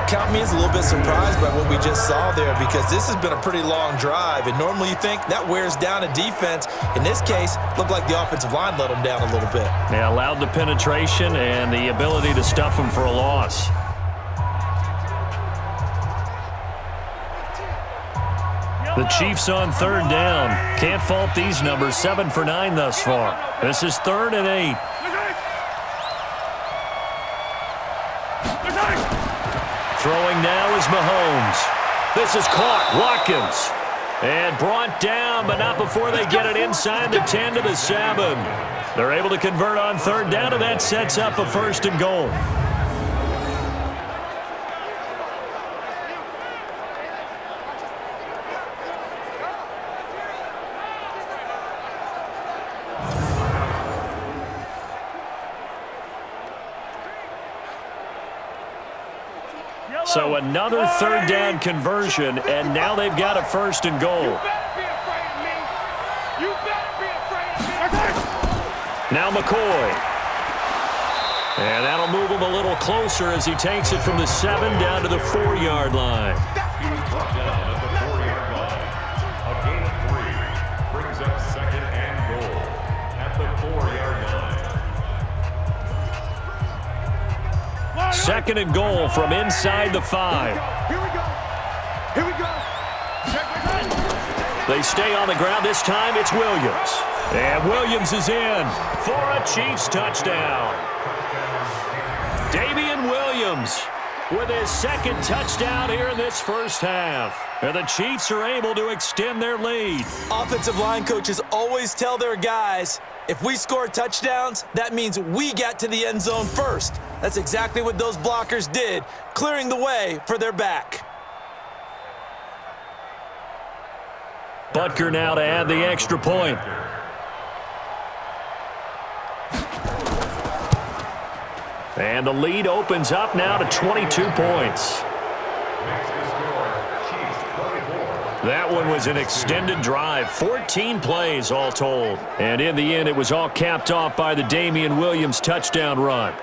Count me as a little bit surprised by what we just saw there because this has been a pretty long drive, and normally you think that wears down a defense. In this case, looked like the offensive line let them down a little bit. They allowed the penetration and the ability to stuff them for a loss. The Chiefs on 3rd down. Can't fault these numbers, 7 for 9 thus far. This is 3rd and 8. Throwing now is Mahomes. This is caught. Watkins. And brought down, but not before they get it inside the 10 to the 7. They're able to convert on 3rd down, and that sets up a 1st and goal. So another 3rd down conversion, and now they've got a 1st and goal. Now McCoy. And that'll move him a little closer as he takes it from the 7 down to the 4-yard line. He was brought down at the 4-yard line. A gain of 3 brings up 2nd and goal at the 4-yard line. 2nd and goal from inside the 5. Here we go. They stay on the ground. This time it's Williams. And Williams is in for a Chiefs touchdown. Damian Williams with his second touchdown here in this first half. And the Chiefs are able to extend their lead. Offensive line coaches always tell their guys, if we score touchdowns, that means we got to the end zone first. That's exactly what those blockers did, clearing the way for their back. Butker now to add the extra point. And the lead opens up now to 22 points. That one was an extended drive, 14 plays all told. And in the end, it was all capped off by the Damian Williams touchdown run.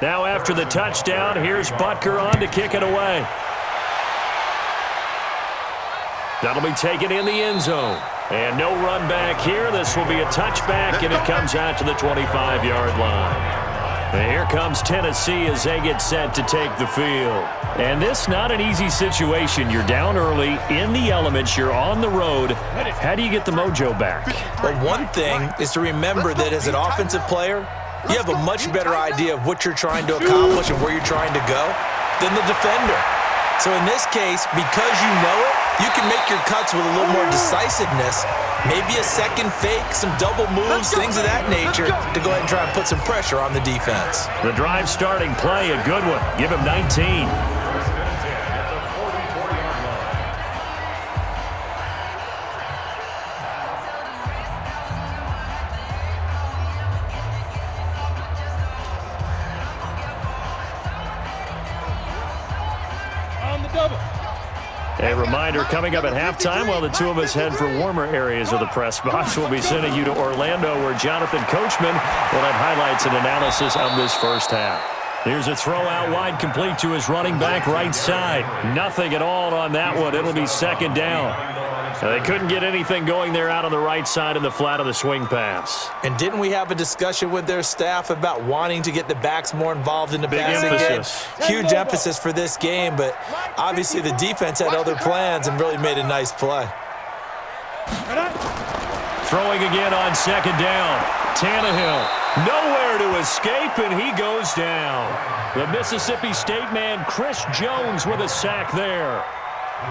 Now after the touchdown, here's Butker on to kick it away. That'll be taken in the end zone. And no run back here. This will be a touchback, and it comes out to the 25-yard line. And here comes Tennessee as they get set to take the field. And this not an easy situation. You're down early, in the elements, you're on the road. How do you get the mojo back? Well, one thing is to remember that as an offensive player, you have a much better idea of what you're trying to accomplish and where you're trying to go than the defender. So in this case, because you know it, you can make your cuts with a little more decisiveness, maybe a second fake, some double moves, things of that nature, to go ahead and try and put some pressure on the defense. The drive starting play, a good one. Give him 19. A reminder, coming up at halftime, while the two of us head for warmer areas of the press box, we'll be sending you to Orlando, where Jonathan Coachman will have highlights and analysis of this first half. Here's a throw out wide, complete to his running back right side. Nothing at all on that one. It'll be second down. They couldn't get anything going there out on the right side in the flat of the swing pass. And didn't we have a discussion with their staff about wanting to get the backs more involved in the passing game? Huge emphasis for this game, but obviously the defense had other plans and really made a nice play. Throwing again on second down. Tannehill nowhere to escape, and he goes down. The Mississippi State man, Chris Jones, with a sack there.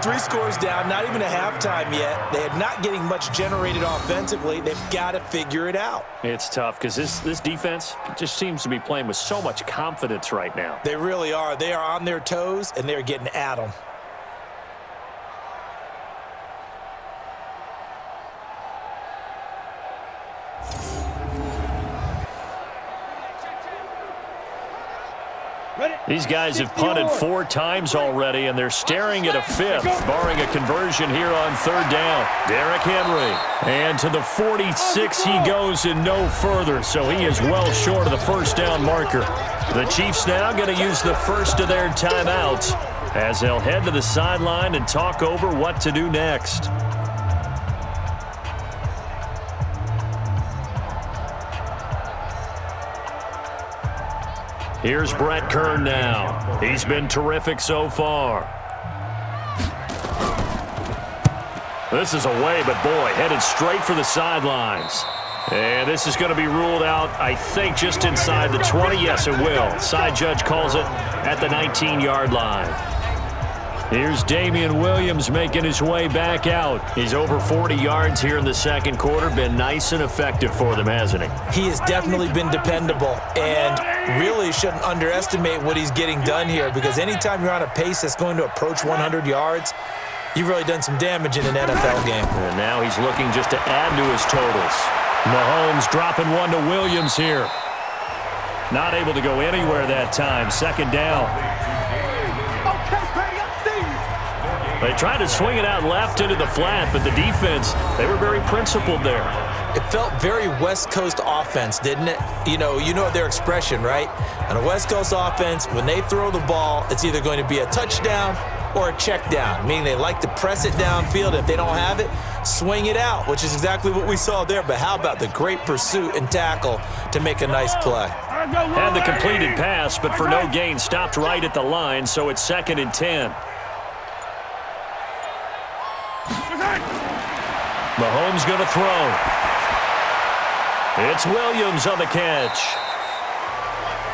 3 scores down, not even a halftime yet. They are not getting much generated offensively. They've got to figure it out. It's tough because this defense just seems to be playing with so much confidence right now. They really are. They are on their toes, and they're getting at them. These guys have punted 4 times already, and they're staring at a 5th, barring a conversion here on third down. Derrick Henry. And to the 46 he goes and no further, so he is well short of the first down marker. The Chiefs now going to use the first of their timeouts as they'll head to the sideline and talk over what to do next. Here's Brett Kern now. He's been terrific so far. This is away, but boy, headed straight for the sidelines. And this is going to be ruled out, I think, just inside the 20. Yes, it will. Side judge calls it at the 19-yard line. Here's Damian Williams making his way back out. He's over 40 yards here in the second quarter. Been nice and effective for them, hasn't he? He has definitely been dependable, and really shouldn't underestimate what he's getting done here, because anytime you're on a pace that's going to approach 100 yards, you've really done some damage in an NFL game. And now he's looking just to add to his totals. Mahomes dropping one to Williams here. Not able to go anywhere that time. Second down. They tried to swing it out left into the flat, but the defense, they were very principled there. It felt very West Coast offense, didn't it? You know their expression, right? On a West Coast offense, when they throw the ball, it's either going to be a touchdown or a check down, meaning they like to press it downfield. If they don't have it, swing it out, which is exactly what we saw there. But how about the great pursuit and tackle to make a nice play? Had the completed pass, but for no gain, stopped right at the line, so it's 2nd and 10. Mahomes going to throw. It's Williams on the catch.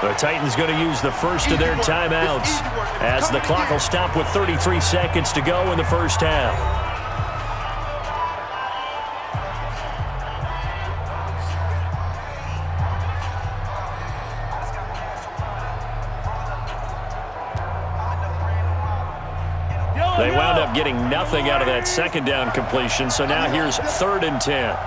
The Titans going to use the first of their timeouts as the clock will stop with 33 seconds to go in the first half. They wound up getting nothing out of that second down completion, so now here's 3rd and 10.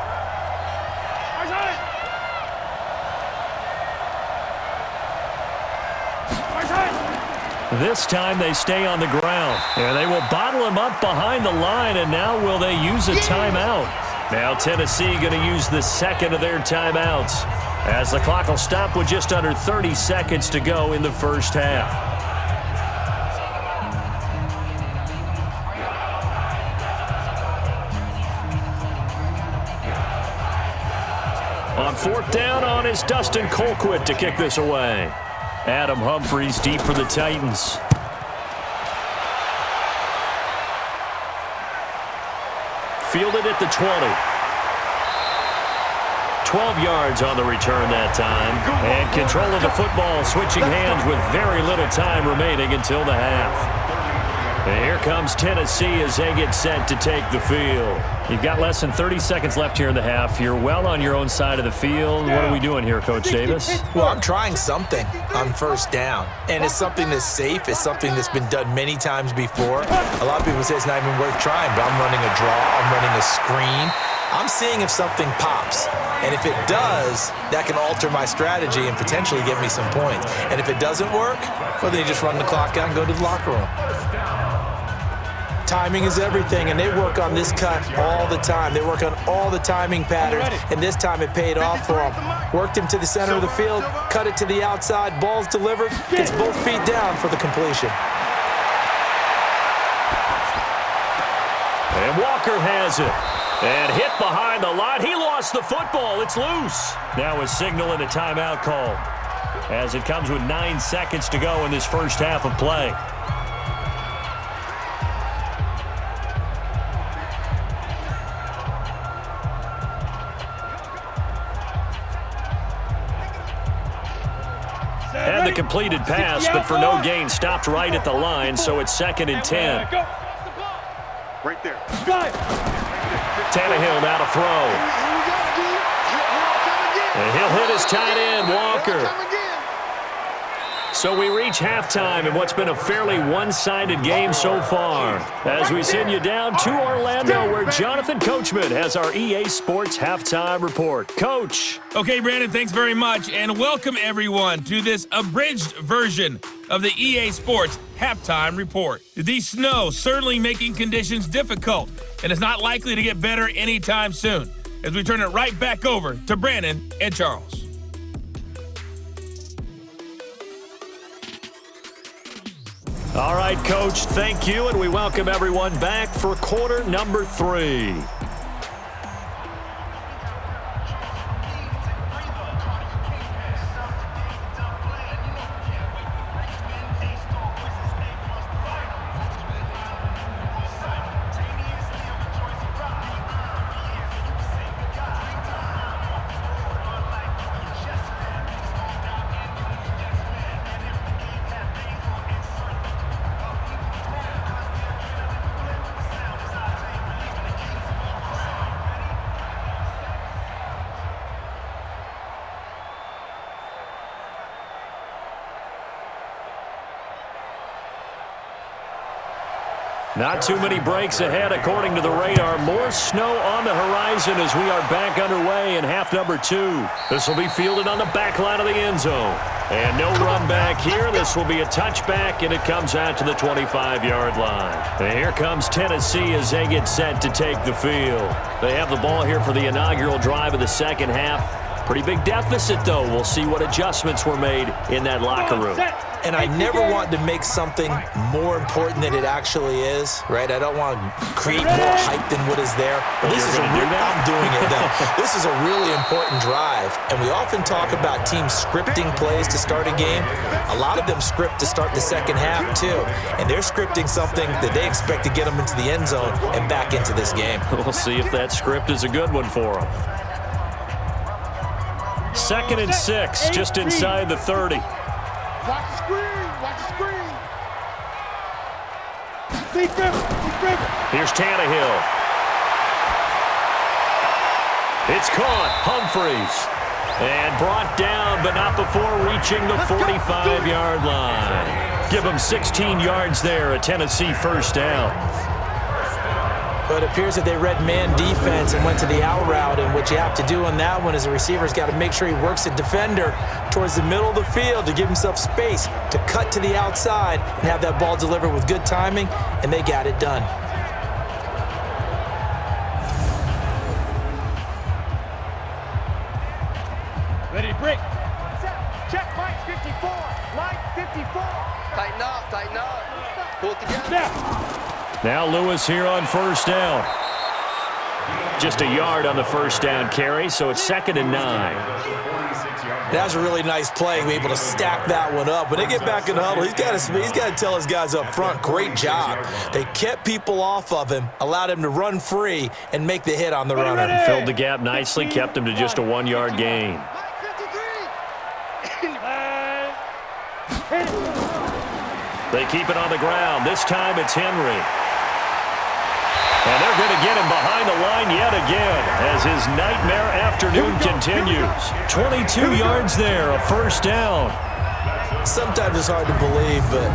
This time they stay on the ground, and they will bottle him up behind the line, and now will they use a timeout? Now Tennessee going to use the second of their timeouts as the clock will stop with just under 30 seconds to go in the first half. On 4th down on is Dustin Colquitt to kick this away. Adam Humphries deep for the Titans. Fielded at the 20. 12 yards on the return that time. And control of the football switching hands with very little time remaining until the half. And here comes Tennessee as they get set to take the field. You've got less than 30 seconds left here in the half. You're well on your own side of the field. What are we doing here, Coach Davis? Well, I'm trying something on 1st down. And it's something that's safe. It's something that's been done many times before. A lot of people say it's not even worth trying, but I'm running a draw. I'm running a screen. I'm seeing if something pops. And if it does, that can alter my strategy and potentially get me some points. And if it doesn't work, well, then you just run the clock out and go to the locker room. Timing is everything, and they work on this cut all the time. They work on all the timing patterns, and this time it paid off for them. Worked him to the center of the field, cut it to the outside, ball's delivered, gets both feet down for the completion. And Walker has it. And hit behind the line. He lost the football. It's loose. Now a signal and a timeout call as it comes with 9 seconds to go in this first half of play. Had the completed pass, but for no gain, stopped right at the line, so it's 2nd and 10. Right there. Tannehill now to throw. And he'll hit his tight end, Walker. So we reach halftime in what's been a fairly one-sided game so far, as we send you down to Orlando, where Jonathan Coachman has our EA Sports Halftime Report. Coach. Okay, Brandon, thanks very much, and welcome everyone to this abridged version of the EA Sports Halftime Report. The snow certainly making conditions difficult, and it's not likely to get better anytime soon, as we turn it right back over to Brandon and Charles. All right, Coach, thank you, and we welcome everyone back for quarter number 3. Not too many breaks ahead according to the radar. More snow on the horizon as we are back underway in half number 2. This will be fielded on the back line of the end zone. And no run back here. This will be a touchback, and it comes out to the 25-yard line. And here comes Tennessee as they get set to take the field. They have the ball here for the inaugural drive of the second half. Pretty big deficit, though. We'll see what adjustments were made in that locker room. And I never want to make something more important than it actually is, right? I don't want to create more hype than what is there. But this is I'm doing it now. This is a really important drive. And we often talk about teams scripting plays to start a game. A lot of them script to start the second half, too. And they're scripting something that they expect to get them into the end zone and back into this game. We'll see if that script is a good one for them. 2nd and 6, just inside the 30. Watch the screen. Watch the screen. Here's Tannehill. It's caught. Humphreys. And brought down, but not before reaching the 45-yard line. Give them 16 yards there, a Tennessee first down. But it appears that they read man defense and went to the out route, and what you have to do on that one is the receiver's got to make sure he works the defender towards the middle of the field to give himself space to cut to the outside and have that ball delivered with good timing, and they got it done. Ready to break. Check Mike 54. Mike 54. Tighten up, tighten up. Pull it together. Now Lewis here on first down. Just a yard on the first down carry, so it's 2nd and 9. That was a really nice play, able to stack that one up. When they get back in the huddle, he's got to tell his guys up front, great job. They kept people off of him, allowed him to run free, and make the hit on the runner. Filled the gap nicely, kept him to just a 1-yard gain. They keep it on the ground. This time it's Henry. And they're going to get him behind the line yet again as his nightmare afternoon continues. 22 yards there, a first down. Sometimes it's hard to believe, but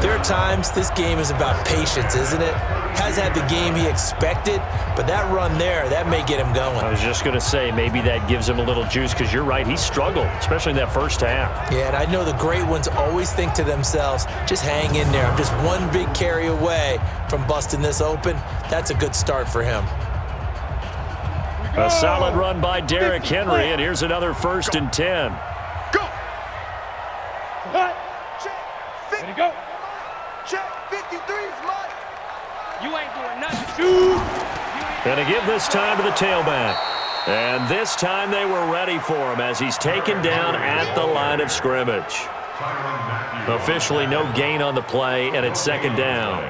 there are times this game is about patience, isn't it? Has had the game he expected, but that run there, that may get him going. I was just going to say, maybe that gives him a little juice, because you're right, he struggled, especially in that first half. Yeah, and I know the great ones always think to themselves, just hang in there. I'm just one big carry away from busting this open. That's a good start for him. A solid run by Derrick Henry, and here's another 1st and 10. Go. Check. Ready to go. Check. 53's Mike. You ain't doing nothing. Shoot. And to give this time to the tailback. And this time they were ready for him as he's taken down at the line of scrimmage. Officially no gain on the play, and it's 2nd down.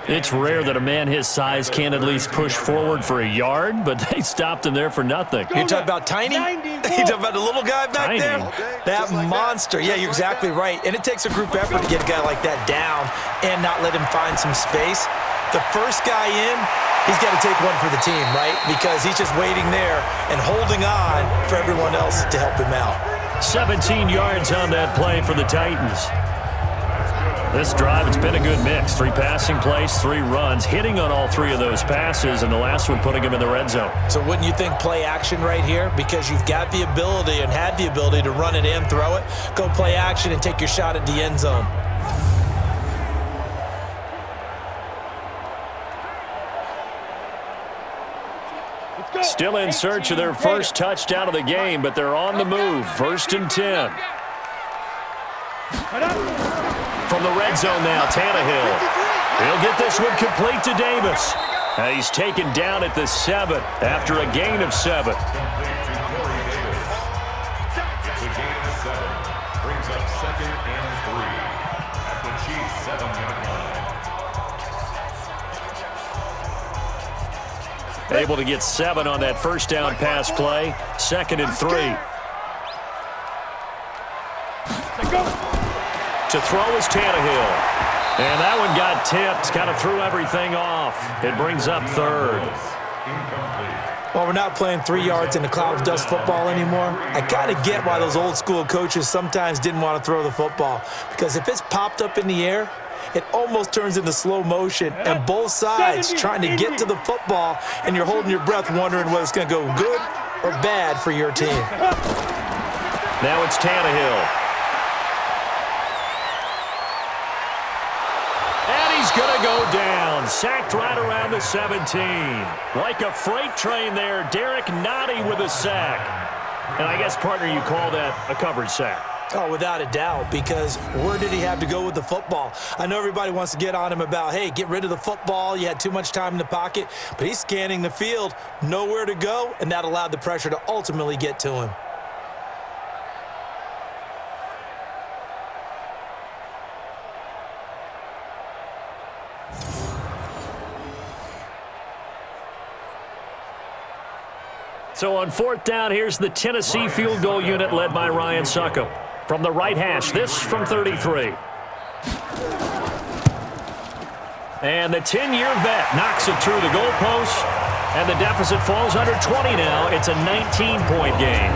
It's rare that a man his size can at least push forward for a yard, but they stopped him there for nothing. You're talking about Tiny? You're talking about the little guy back there? That monster. Yeah, you're exactly right. And it takes a group effort to get a guy like that down and not let him find some space. The first guy in, he's got to take one for the team, right? Because he's just waiting there and holding on for everyone else to help him out. 17 yards on that play for the Titans. This drive, it's been a good mix. 3 passing plays, 3 runs, hitting on all 3 of those passes, and the last one putting him in the red zone. So wouldn't you think play action right here? Because you've got the ability and had the ability to run it in, throw it, go play action, and take your shot at the end zone. Still in search of their first touchdown of the game, but they're on the move. 1st and 10. From the red zone now, Tannehill. He'll get this one complete to Davis. And he's taken down at the 7 after a gain of 7. Brings up 2nd and 3 at the Chiefs' 7-yard line. Able to get 7 on that first down pass play. 2nd and 3. To throw is Tannehill. And that one got tipped, kind of threw everything off. It brings up 3rd. Well, we're not playing 3 yards in a cloud of dust football anymore. I kind of get why those old school coaches sometimes didn't want to throw the football. Because if it's popped up in the air, it almost turns into slow motion, and both sides trying to get to the football, and you're holding your breath wondering whether it's going to go good or bad for your team. Now it's Tannehill. And he's going to go down. Sacked right around the 17. Like a freight train there, Derek Nottie with a sack. And I guess, partner, you call that a covered sack. Oh, without a doubt, because where did he have to go with the football? I know everybody wants to get on him about, hey, get rid of the football. You had too much time in the pocket. But he's scanning the field, nowhere to go, and that allowed the pressure to ultimately get to him. So on 4th down, here's the Tennessee field goal unit led by Ryan Succop. From the right hash, this from 33. And the 10-year vet knocks it through the goalpost, and the deficit falls under 20 now. It's a 19-point game.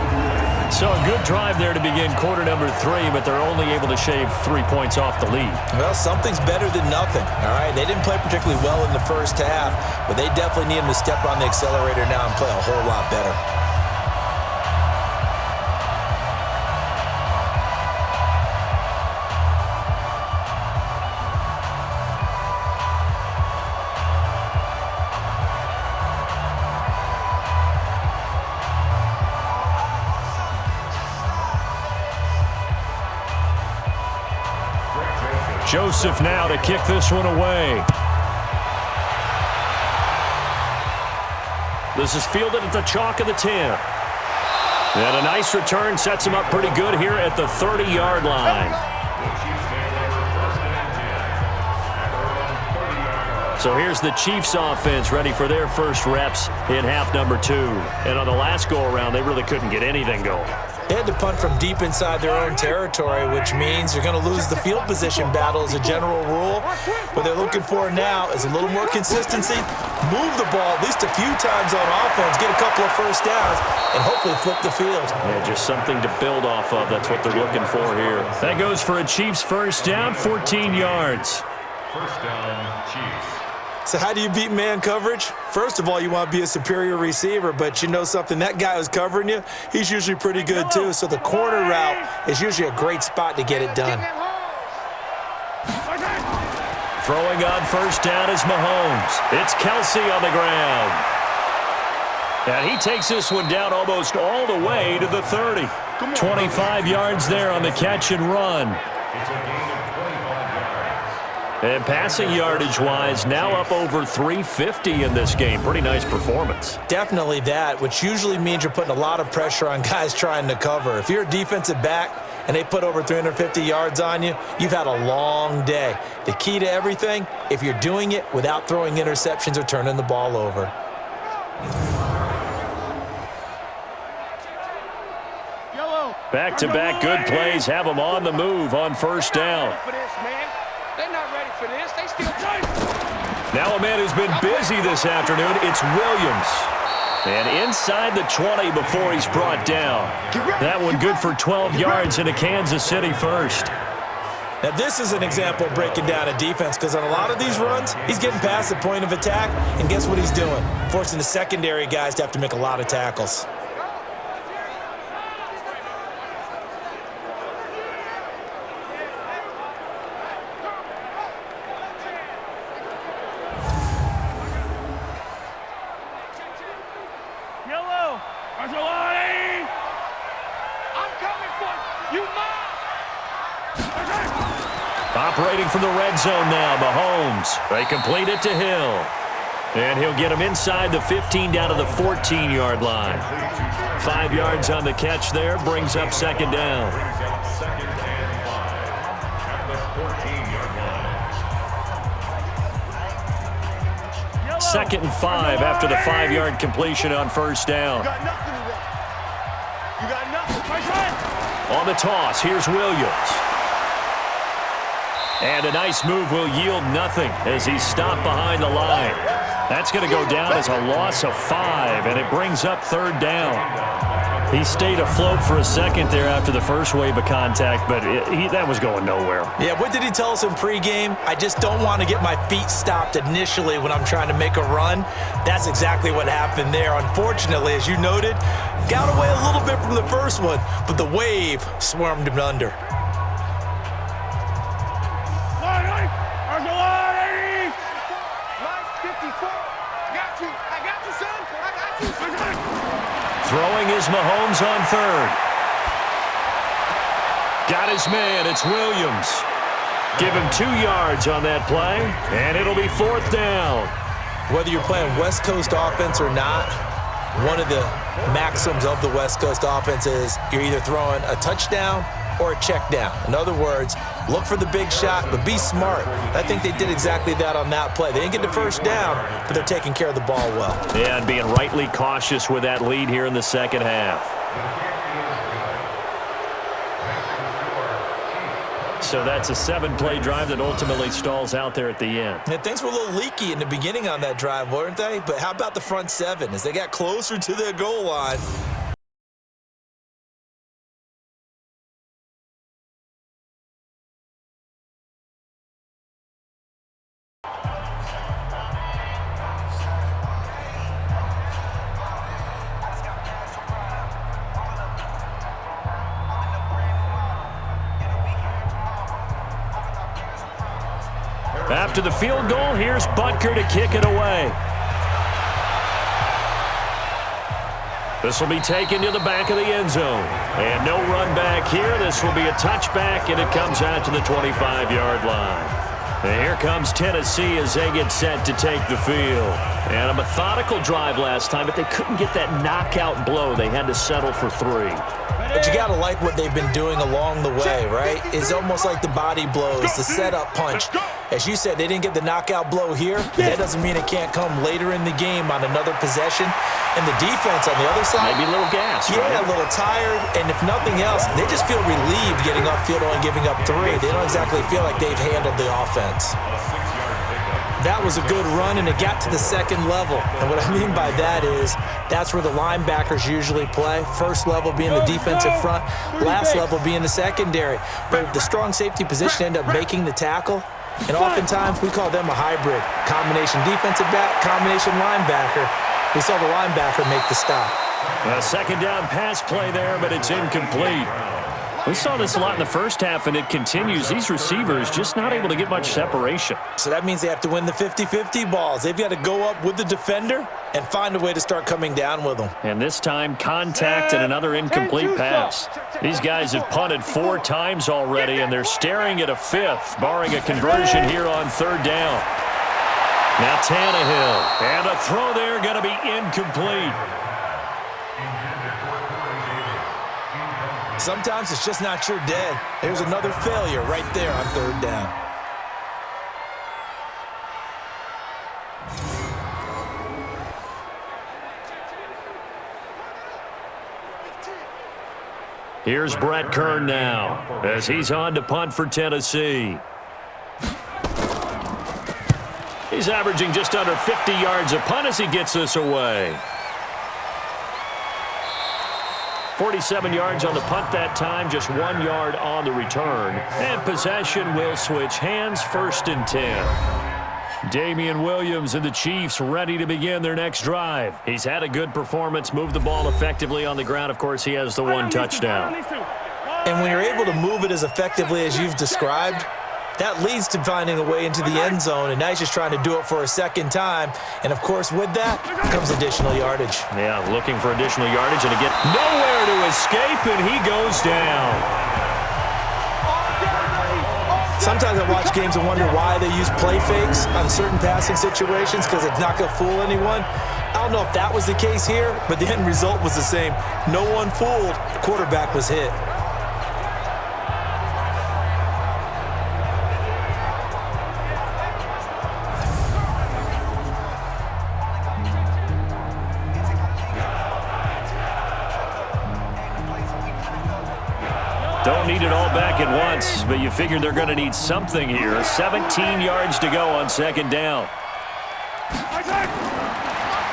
So a good drive there to begin quarter number 3, but they're only able to shave 3 points off the lead. Well, something's better than nothing, all right? They didn't play particularly well in the first half, but they definitely need them to step on the accelerator now and play a whole lot better. Joseph now to kick this one away. This is fielded at the chalk of the 10. And a nice return sets him up pretty good here at the 30-yard line. So here's the Chiefs offense ready for their first reps in half number 2. And on the last go-around, they really couldn't get anything going. They had to punt from deep inside their own territory, which means you're going to lose the field position battle as a general rule. What they're looking for now is a little more consistency, move the ball at least a few times on offense, get a couple of first downs, and hopefully flip the field. Yeah, just something to build off of. That's what they're looking for here. That goes for a Chiefs first down, 14 yards. First down, Chiefs. So how do you beat man coverage? First of all, you want to be a superior receiver, but you know something, that guy who's covering you, he's usually pretty good too. So the corner route is usually a great spot to get it done. Throwing on first down is Mahomes. It's Kelsey on the ground. And he takes this one down almost all the way to the 30. 25 yards there on the catch and run. It's a gain of 25 yards. And passing yardage-wise, now up over 350 in this game. Pretty nice performance. Definitely that, which usually means you're putting a lot of pressure on guys trying to cover. If you're a defensive back and they put over 350 yards on you, you've had a long day. The key to everything, if you're doing it without throwing interceptions or turning the ball over. Back-to-back good plays have them on the move on first down. They're not ready for this. They still trying. Now a man who's been busy this afternoon, it's Williams. And inside the 20 before he's brought down. That one good for 12 yards into Kansas City first. Now this is an example of breaking down a defense, because on a lot of these runs, he's getting past the point of attack, and guess what he's doing? Forcing the secondary guys to have to make a lot of tackles. Operating from the red zone now, Mahomes. They complete it to Hill. And he'll get him inside the 15 down to the 14-yard line. 5 yards on the catch there, brings up second down. Second and 5 at the 14-yard line. Second and 5 after the 5-yard completion on first down. You got nothing. On the toss, here's Williams. And a nice move will yield nothing as he's stopped behind the line. That's going to go down as a loss of 5, and it brings up third down. He stayed afloat for a second there after the first wave of contact, but that was going nowhere. Yeah, what did he tell us in pregame? I just don't want to get my feet stopped initially when I'm trying to make a run. That's exactly what happened there. Unfortunately, as you noted, got away a little bit from the first one, but the wave swarmed him under. Throwing is Mahomes on third. Got his man. It's Williams. Give him 2 yards on that play, and it'll be 4th down. Whether you're playing West Coast offense or not, one of the maxims of the West Coast offense is you're either throwing a touchdown or a check down. In other words, look for the big shot, but be smart. I think they did exactly that on that play. They didn't get the first down, but they're taking care of the ball well. Yeah, and being rightly cautious with that lead here in the second half. So that's a 7-play drive that ultimately stalls out there at the end. And things were a little leaky in the beginning on that drive, weren't they? But how about the front 7? As they got closer to the goal line, after the field goal, here's Butker to kick it away. This will be taken to the back of the end zone. And no run back here. This will be a touchback, and it comes out to the 25-yard line. And here comes Tennessee as they get set to take the field. And a methodical drive last time, but they couldn't get that knockout blow. They had to settle for 3. but you got to like what they've been doing along the way, right? It's almost like the body blows, the setup punch. As you said, they didn't get the knockout blow here, but that doesn't mean it can't come later in the game on another possession. And the defense on the other side, maybe a little gas. Yeah, right? a little tired. And if nothing else, they just feel relieved getting upfield only giving up 3. They don't exactly feel like they've handled the offense. That was a good run, and it got to the second level. And what I mean by that is that's where the linebackers usually play. First level being the defensive front, last level being the secondary. But the strong safety position end up making the tackle. And oftentimes we call them a hybrid. Combination defensive back, combination linebacker. We saw the linebacker make the stop. A second down pass play there, but it's incomplete. We saw this a lot in the first half, and it continues. These receivers just not able to get much separation. So that means they have to win the 50-50 balls. They've got to go up with the defender and find a way to start coming down with them. And this time, contact and another incomplete pass. These guys have punted 4 times already, and they're staring at a 5th, barring a conversion here on 3rd down. Now Tannehill, and a throw there going to be incomplete. Sometimes it's just not your day. There's another failure right there on 3rd down. Here's Brett Kern now as he's on to punt for Tennessee. He's averaging just under 50 yards a punt as he gets this away. 47 yards on the punt that time, just 1 yard on the return. And possession will switch hands, 1st and 10. Damian Williams and the Chiefs ready to begin their next drive. He's had a good performance, moved the ball effectively on the ground. Of course, he has the 1 touchdown. And when you're able to move it as effectively as you've described, that leads to finding a way into the end zone, and now he's just trying to do it for a second time. And, of course, with that comes additional yardage. Yeah, looking for additional yardage, and again, nowhere to escape, and he goes down. Sometimes I watch games and wonder why they use play fakes on certain passing situations because it's not going to fool anyone. I don't know if that was the case here, but the end result was the same. No one fooled. The quarterback was hit. Don't need it all back at once, but you figure they're going to need something here. 17 yards to go on 2nd down.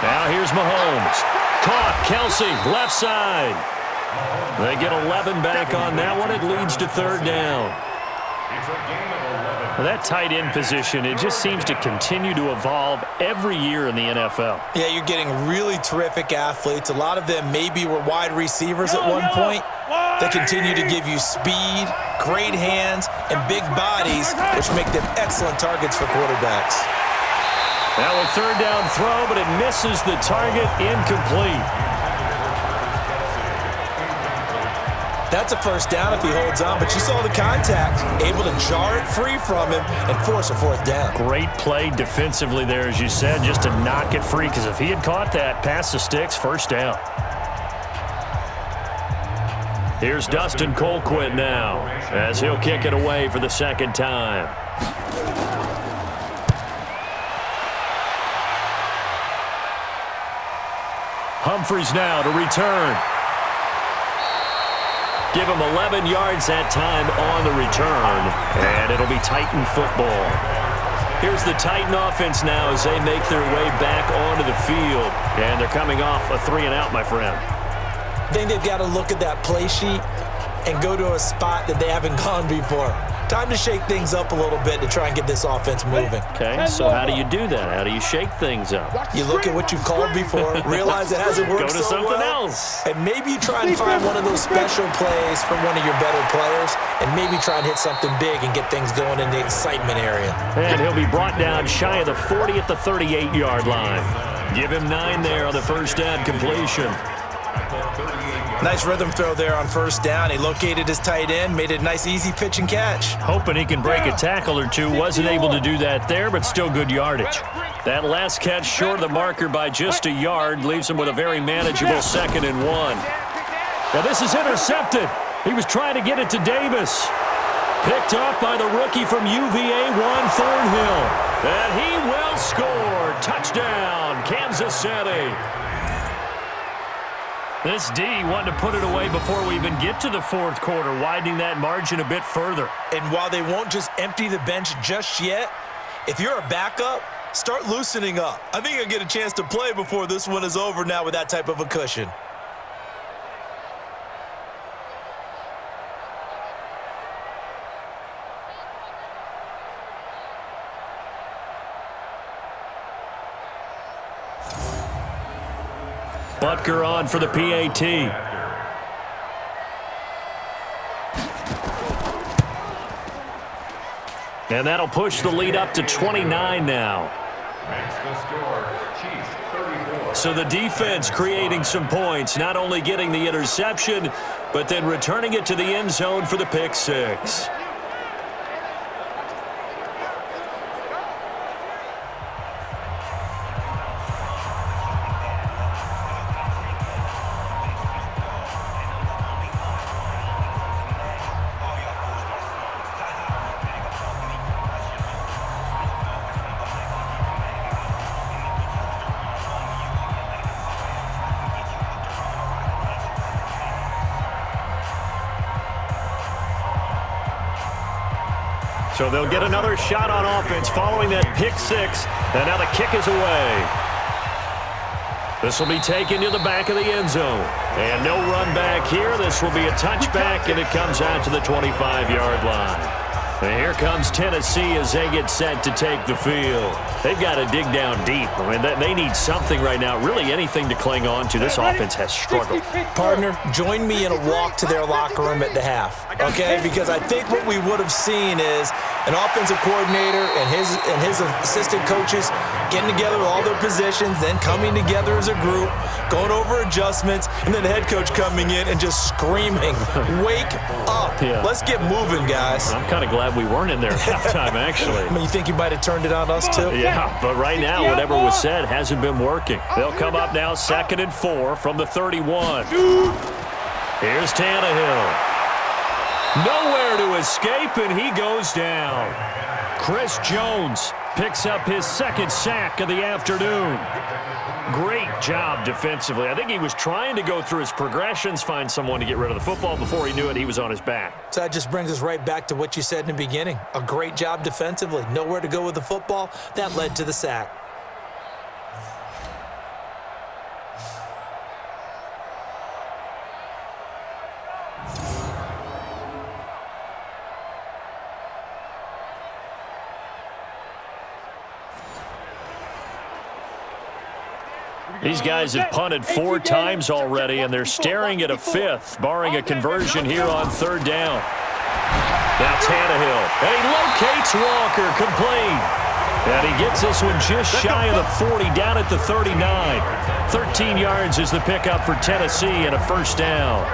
Now here's Mahomes. Caught, Kelsey, left side. They get 11 back on that one. It leads to third down. It's a gain of 11. That tight end position, it just seems to continue to evolve every year in the NFL. Yeah, you're getting really terrific athletes. A lot of them maybe were wide receivers at one point. They continue to give you speed, great hands, and big bodies, which make them excellent targets for quarterbacks. Now a third down throw, but it misses the target, incomplete. That's a first down if he holds on, but you saw the contact, able to jar it free from him and force a fourth down. Great play defensively there, as you said, just to knock it free, because if he had caught that, past the sticks, first down. Here's Dustin Colquitt now, as he'll kick it away for the second time. Humphries now to return. Give him 11 yards that time on the return, and it'll be Titan football. Here's the Titan offense now as they make their way back onto the field, and they're coming off a 3-and-out, my friend. I think they've got to look at that play sheet and go to a spot that they haven't gone before. Time to shake things up a little bit to try and get this offense moving. Okay, so how do you do that? How do you shake things up? You look at what you've called before, realize it hasn't worked Go to so something well, else. and maybe try and find one of those special plays from one of your better players, and maybe try and hit something big and get things going in the excitement area. And he'll be brought down shy of the 40 at the 38-yard line. Give him 9 there on the first down completion. Nice rhythm throw there on first down. He located his tight end, made it a nice, easy pitch and catch. Hoping he can break a tackle or two. Wasn't able to do that there, but still good yardage. That last catch short of the marker by just a yard leaves him with a very manageable 2nd and 1. Now this is intercepted. He was trying to get it to Davis. Picked off by the rookie from UVA, Juan Thornhill. And he will score. Touchdown, Kansas City. This D wanted to put it away before we even get to the fourth quarter, widening that margin a bit further. And while they won't just empty the bench just yet, if you're a backup, start loosening up. I think you'll get a chance to play before this one is over now with that type of a cushion. Butker on for the PAT. And that'll push the lead up to 29 now. Makes the score, Chiefs 34. So the defense creating some points, not only getting the interception, but then returning it to the end zone for the pick six. So they'll get another shot on offense following that pick six. And now the kick is away. This will be taken to the back of the end zone. And no run back here. This will be a touchback, and it comes out to the 25-yard line. And here comes Tennessee as they get set to take the field. They've got to dig down deep. I mean, they need something right now, really anything to cling on to. This offense has struggled. Partner, join me in a walk to their locker room at the half, okay? Because I think what we would have seen is an offensive coordinator and his assistant coaches getting together with all their positions, then coming together as a group, going over adjustments, and then the head coach coming in and just screaming, wake up. Yeah. Let's get moving, guys. I'm kind of glad we weren't in there at halftime, actually. I mean, you think you might have turned it on us, too? Yeah, but right now, whatever was said hasn't been working. They'll come up now 2nd and 4 from the 31. Here's Tannehill. Nowhere to escape, and he goes down. Chris Jones picks up his 2nd sack of the afternoon. Great job defensively. I think he was trying to go through his progressions, find someone to get rid of the football. Before he knew it, he was on his back. So that just brings us right back to what you said in the beginning. A great job defensively. Nowhere to go with the football. That led to the sack. These guys have punted 4 times already, and they're staring at a 5th, barring a conversion here on 3rd down. Now Tannehill, and he locates Walker, complete. And he gets this one just shy of the 40, down at the 39. 13 yards is the pickup for Tennessee and a 1st down.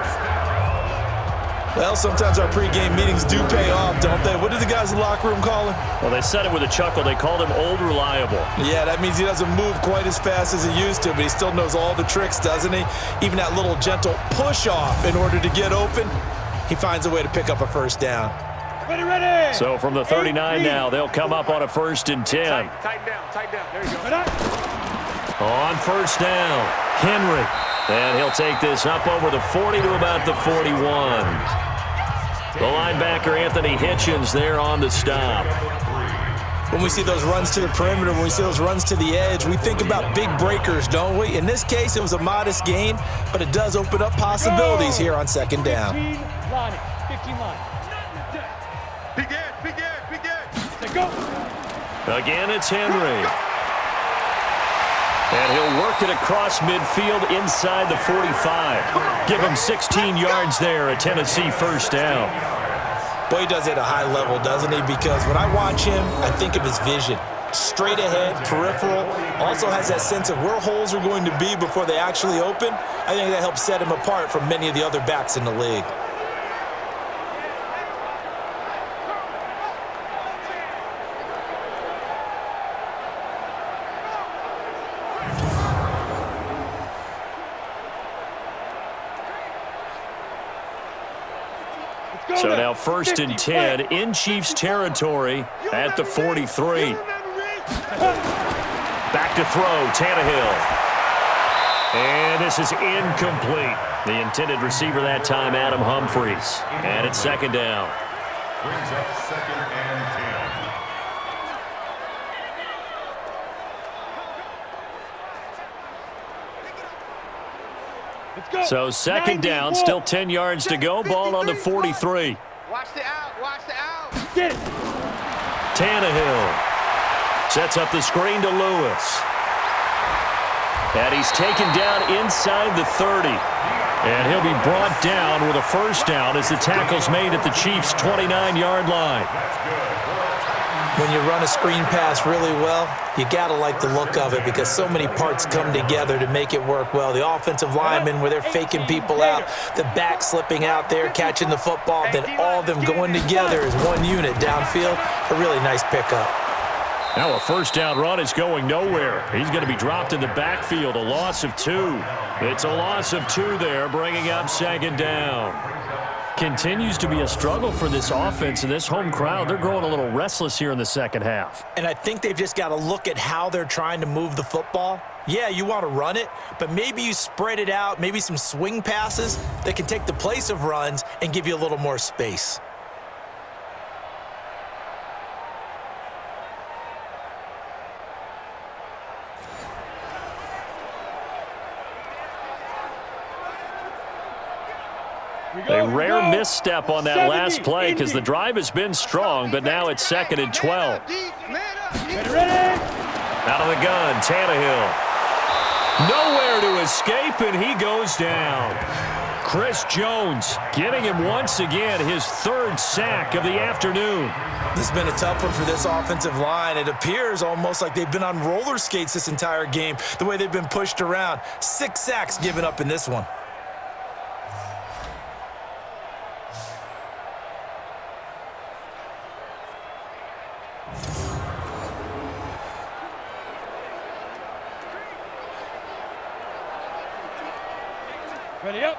Well, sometimes our pregame meetings do pay off, don't they? What do the guys in the locker room call him? Well, they said it with a chuckle. They called him Old Reliable. Yeah, that means he doesn't move quite as fast as he used to, but he still knows all the tricks, doesn't he? Even that little gentle push-off in order to get open, he finds a way to pick up a 1st down. Ready. So from the 39 now, they'll come up on a 1st and 10. Tighten down. There you go. On 1st down, Henry. And he'll take this up over the 40 to about the 41. The linebacker, Anthony Hitchens, there on the stop. When we see those runs to the perimeter, when we see those runs to the edge, we think about big breakers, don't we? In this case, it was a modest gain, but it does open up possibilities here on 2nd down. 15 line. Begin. Go. Again, it's Henry. And he'll work it across midfield inside the 45. Give him 16 yards there, a Tennessee 1st down. Boy, he does it at a high level, doesn't he? Because when I watch him, I think of his vision. Straight ahead, peripheral, also has that sense of where holes are going to be before they actually open. I think that helps set him apart from many of the other backs in the league. So now 1st and 10 in Chiefs territory at the 43. Back to throw, Tannehill. And this is incomplete. The intended receiver that time, Adam Humphries. And it's 2nd down. Brings up 2nd and 10. So 2nd down, still 10 yards to go. Ball on the 43. Watch the out. Get it. Tannehill sets up the screen to Lewis. And he's taken down inside the 30. And he'll be brought down with a 1st down as the tackle's made at the Chiefs' 29-yard line. When you run a screen pass really well, you got to like the look of it because so many parts come together to make it work well. The offensive linemen, where they're faking people out, the back slipping out there, catching the football, then all of them going together as one unit downfield. A really nice pickup. Now a 1st down run is going nowhere. He's going to be dropped in the backfield, a loss of 2. It's a loss of 2 there, bringing up 2nd down. Continues to be a struggle for this offense and this home crowd. They're growing a little restless here in the 2nd half. And I think they've just got to look at how they're trying to move the football. Yeah, you want to run it, but maybe you spread it out, maybe some swing passes that can take the place of runs and give you a little more space. A rare misstep on that last play because the drive has been strong, but now it's 2nd and 12. Out of the gun, Tannehill. Nowhere to escape, and he goes down. Chris Jones getting him once again his 3rd sack of the afternoon. This has been a tough one for this offensive line. It appears almost like they've been on roller skates this entire game, the way they've been pushed around. 6 sacks given up in this one.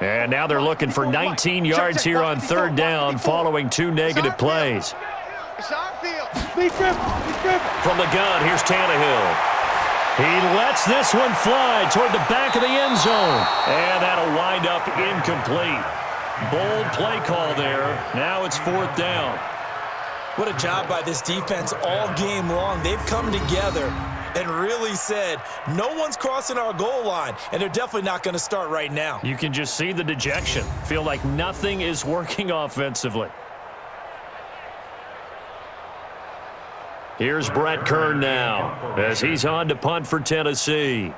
And now they're looking for 19 yards here on 3rd down following 2 negative plays. From the gun, here's Tannehill. He lets this one fly toward the back of the end zone. And that'll wind up incomplete. Bold play call there. Now it's 4th down. What a job by this defense all game long. They've come together and really said, no one's crossing our goal line, and they're definitely not going to start right now. You can just see the dejection. Feel like nothing is working offensively. Here's Brett Kern now as he's on to punt for Tennessee.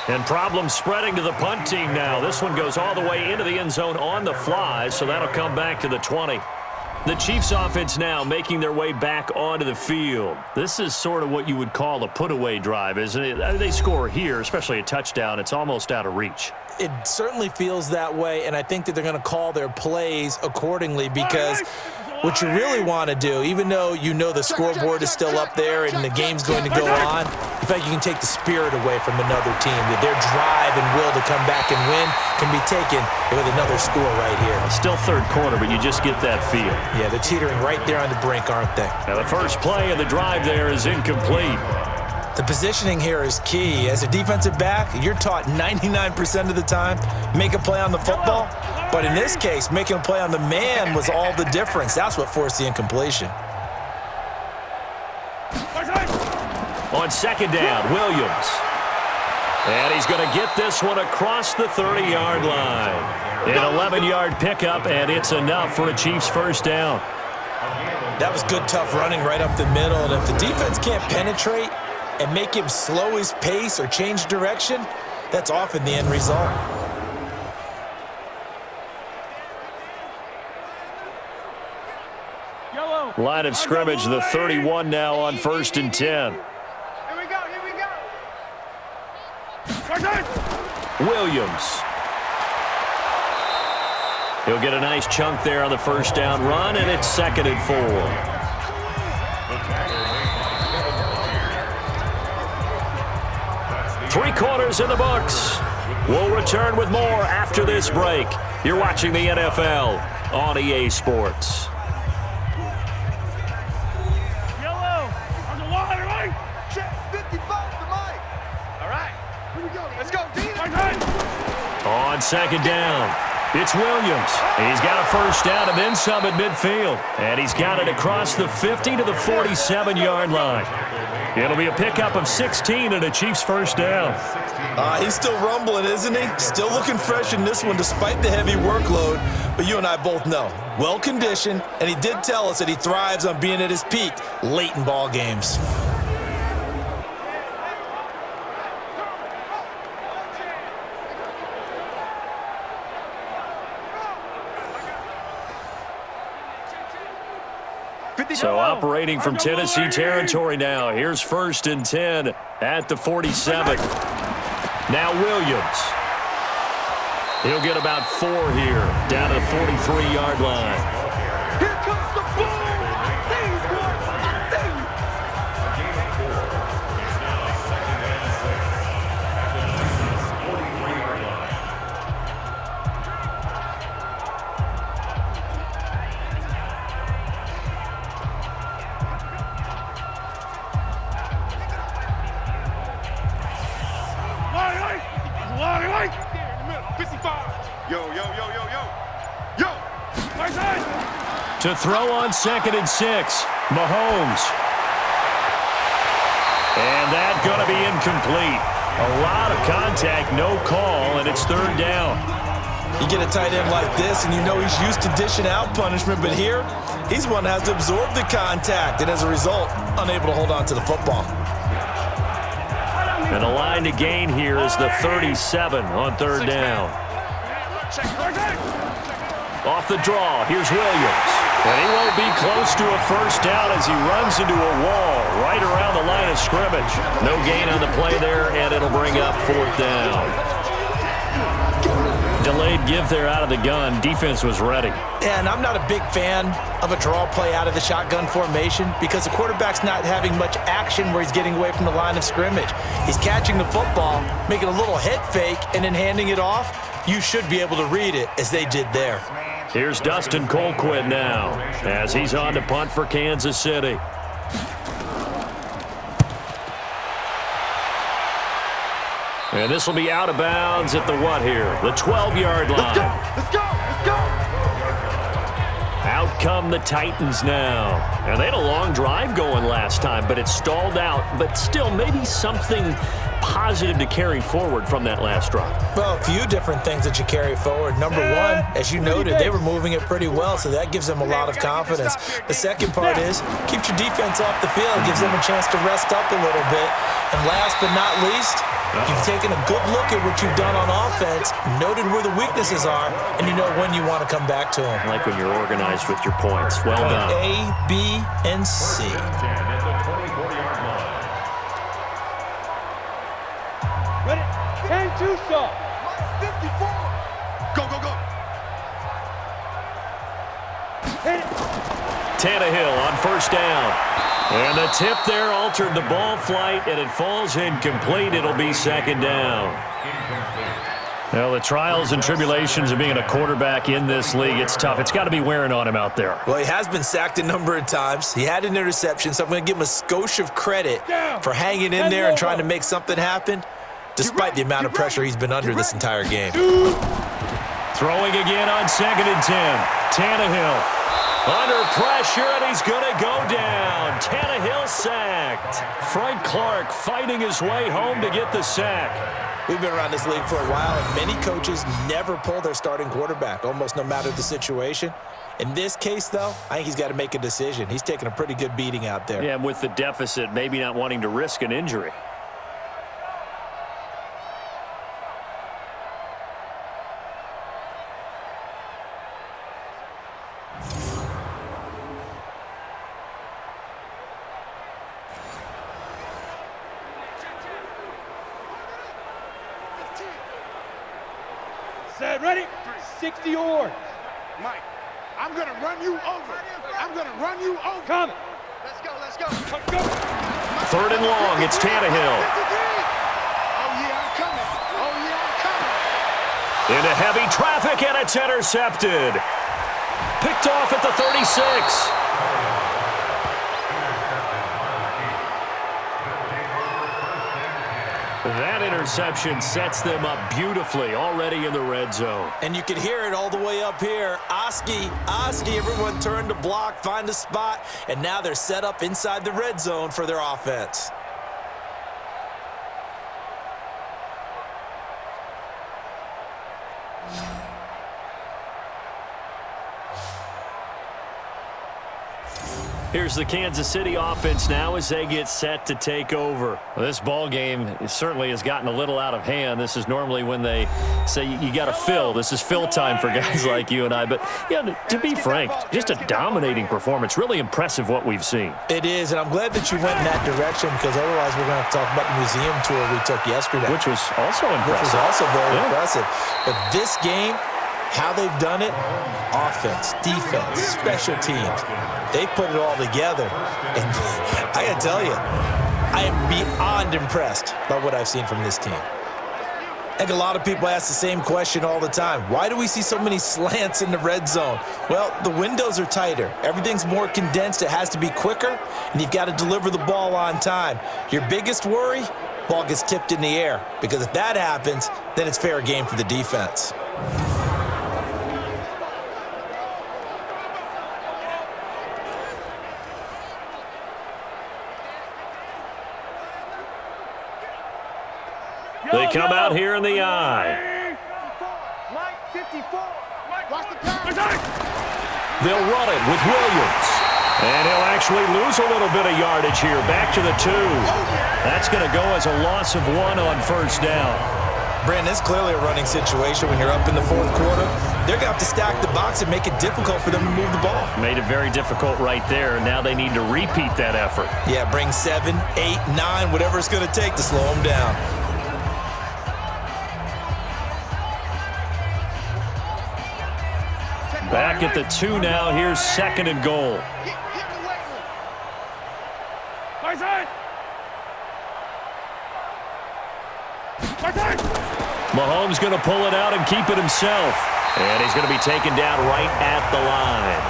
And problems spreading to the punt team now. This one goes all the way into the end zone on the fly, so that'll come back to the 20. The Chiefs offense now making their way back onto the field. This is sort of what you would call a put-away drive, isn't it? They score here, especially a touchdown. It's almost out of reach. It certainly feels that way, and I think that they're going to call their plays accordingly because what you really want to do, even though you know the scoreboard is still up there and the game's going to go on, in fact, you can take the spirit away from another team. That their drive and will to come back and win can be taken with another score right here. Still third quarter, but you just get that feel. Yeah, they're teetering right there on the brink, aren't they? Now the first play of the drive there is incomplete. The positioning here is key. As a defensive back, you're taught 99% of the time, make a play on the football. But in this case, making a play on the man was all the difference. That's what forced the incompletion. On second down, Williams. And he's going to get this one across the 30-yard line. An 11-yard pickup, and it's enough for a Chiefs first down. That was good, tough running right up the middle. And if the defense can't penetrate and make him slow his pace or change direction, that's often the end result. Line of scrimmage, the 31 now on 1st and 10. Here we go, here we go. Williams. He'll get a nice chunk there on the first down run, and it's 2nd and 4. Three quarters in the books. We'll return with more after this break. You're watching the NFL on EA Sports. On second down, it's Williams. He's got a first down and then some at midfield. And he's got it across the 50 to the 47-yard line. It'll be a pickup of 16 and a Chiefs first down. He's still rumbling, isn't he? Still looking fresh in this one despite the heavy workload. But you and I both know, well-conditioned, and he did tell us that he thrives on being at his peak late in ball games. So operating from Tennessee territory now. Here's 1st and 10 at the 47. Now Williams. He'll get about 4 here, down to the 43-yard line. Here comes the ball. I see you, boy. I see you. To throw on 2nd and 6, Mahomes. And that's going to be incomplete. A lot of contact, no call, and it's 3rd down. You get a tight end like this, and you know he's used to dishing out punishment, but here, he's one that has to absorb the contact, and as a result, unable to hold on to the football. And the line to gain here is the 37 on 3rd down. Off the draw, here's Williams. And he won't be close to a first down as he runs into a wall right around the line of scrimmage. No gain on the play there, and it'll bring up 4th down. Delayed give there out of the gun. Defense was ready. Yeah, and I'm not a big fan of a draw play out of the shotgun formation because the quarterback's not having much action where he's getting away from the line of scrimmage. He's catching the football, making a little head fake, and then handing it off. You should be able to read it as they did there. Here's Dustin Colquitt now as he's on to punt for Kansas City. And this will be out of bounds at the what here? The 12-yard line. Let's go. Let's go. Let's go. Out come the Titans now. And they had a long drive going last time, but it stalled out. But still, maybe something positive to carry forward from that last drive. Well, a few different things that you carry forward. Number one, as you noted, they were moving it pretty well, so that gives them a lot of confidence. The second part is, keeps your defense off the field, gives them a chance to rest up a little bit. And last but not least, you've taken a good look at what you've done on offense, noted where the weaknesses are, and you know when you want to come back to them. Like when you're organized with your points. Well done. A, B, and C. Ready? 10-2 soft. 54. Go, go, go. Hit it. Tannehill on first down. And the tip there altered the ball flight, and it falls incomplete. It'll be second down. Well, the trials and tribulations of being a quarterback in this league, it's tough. It's got to be wearing on him out there. Well, he has been sacked a number of times. He had an interception, so I'm going to give him a skosh of credit for hanging in there and trying to make something happen, despite the amount of pressure he's been under this entire game. Throwing again on 2nd and 10. Tannehill under pressure, and he's going to go down. Tannehill sacked. Frank Clark fighting his way home to get the sack. We've been around this league for a while, and many coaches never pull their starting quarterback, almost no matter the situation. In this case, though, I think he's got to make a decision. He's taking a pretty good beating out there. Yeah, and with the deficit, maybe not wanting to risk an injury. Set, ready? 60 yards. Mike, I'm going to run you over. I'm going to run you over. Coming. Let's go, let's go. Let's go. 3rd and long, it's Tannehill. Oh, yeah, I'm coming. Oh, yeah, I'm coming. Into heavy traffic, and it's intercepted. Picked off at the 36. That interception sets them up beautifully already in the red zone. And you can hear it all the way up here. Oski, everyone turned to block, find a spot, and now they're set up inside the red zone for their offense. Here's the Kansas City offense now as they get set to take over. Well, this ball game certainly has gotten a little out of hand. This is normally when they say you got to fill. This is fill time for guys like you and I. But, yeah, to be frank, just a dominating performance. Really impressive what we've seen. It is, and I'm glad that you went in that direction because otherwise we're going to have to talk about the museum tour we took yesterday. Which was also impressive. Which was also very impressive. But this game, how they've done it, offense, defense, special teams, they put it all together. And I got to tell you, I am beyond impressed by what I've seen from this team. I think a lot of people ask the same question all the time. Why do we see so many slants in the red zone? Well, the windows are tighter. Everything's more condensed. It has to be quicker, and you've got to deliver the ball on time. Your biggest worry, ball gets tipped in the air, because if that happens, then it's fair game for the defense. They come out here in the eye. Mike, 54. Watch the pass. They'll run it with Williams. And he'll actually lose a little bit of yardage here. Back to the 2. That's going to go as a loss of 1 on first down. Brandon, it's clearly a running situation when you're up in the 4th quarter. They're going to have to stack the box and make it difficult for them to move the ball. Made it very difficult right there. Now they need to repeat that effort. Yeah, bring 7, 8, 9, whatever it's going to take to slow them down. Back at the 2 now. Here's 2nd and goal. Mahomes going to pull it out and keep it himself. And he's going to be taken down right at the line.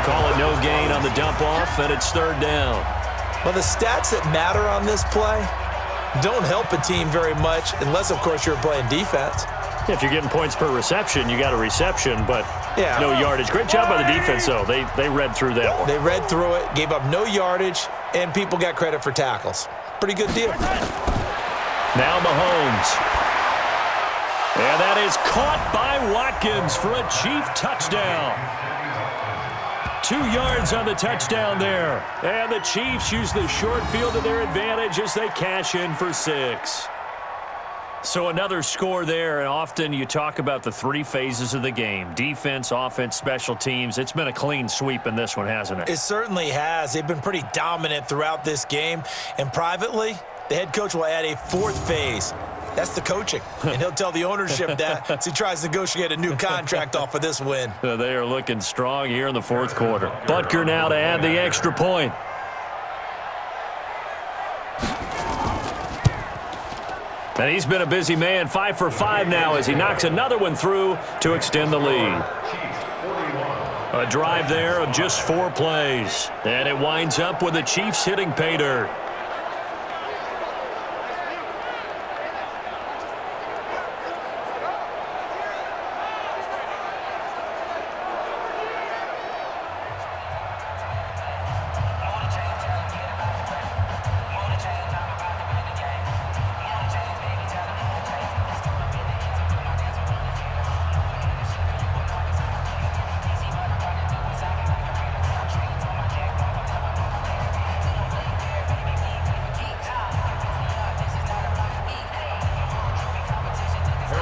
Call it no gain on the dump off, and it's 3rd down. Well, the stats that matter on this play don't help a team very much unless, of course, you're playing defense. If you're getting points per reception, you got a reception, but Yeah. No yardage. Great job by the defense, though. They read through that one. They read through it, gave up no yardage, and people got credit for tackles. Pretty good deal. Now Mahomes. And that is caught by Watkins for a Chief touchdown. 2 yards on the touchdown there. And the Chiefs use the short field to their advantage as they cash in for 6. So another score there, and often you talk about the 3 phases of the game. Defense, offense, special teams. It's been a clean sweep in this one, hasn't it? It certainly has. They've been pretty dominant throughout this game. And privately, the head coach will add a 4th phase. That's the coaching. And he'll tell the ownership that as he tries to negotiate a new contract off of this win. They are looking strong here in the 4th quarter. Butker now to add the extra point. And he's been a busy man, 5 for 5 now as he knocks another one through to extend the lead. A drive there of just 4 plays. And it winds up with the Chiefs hitting pay dirt.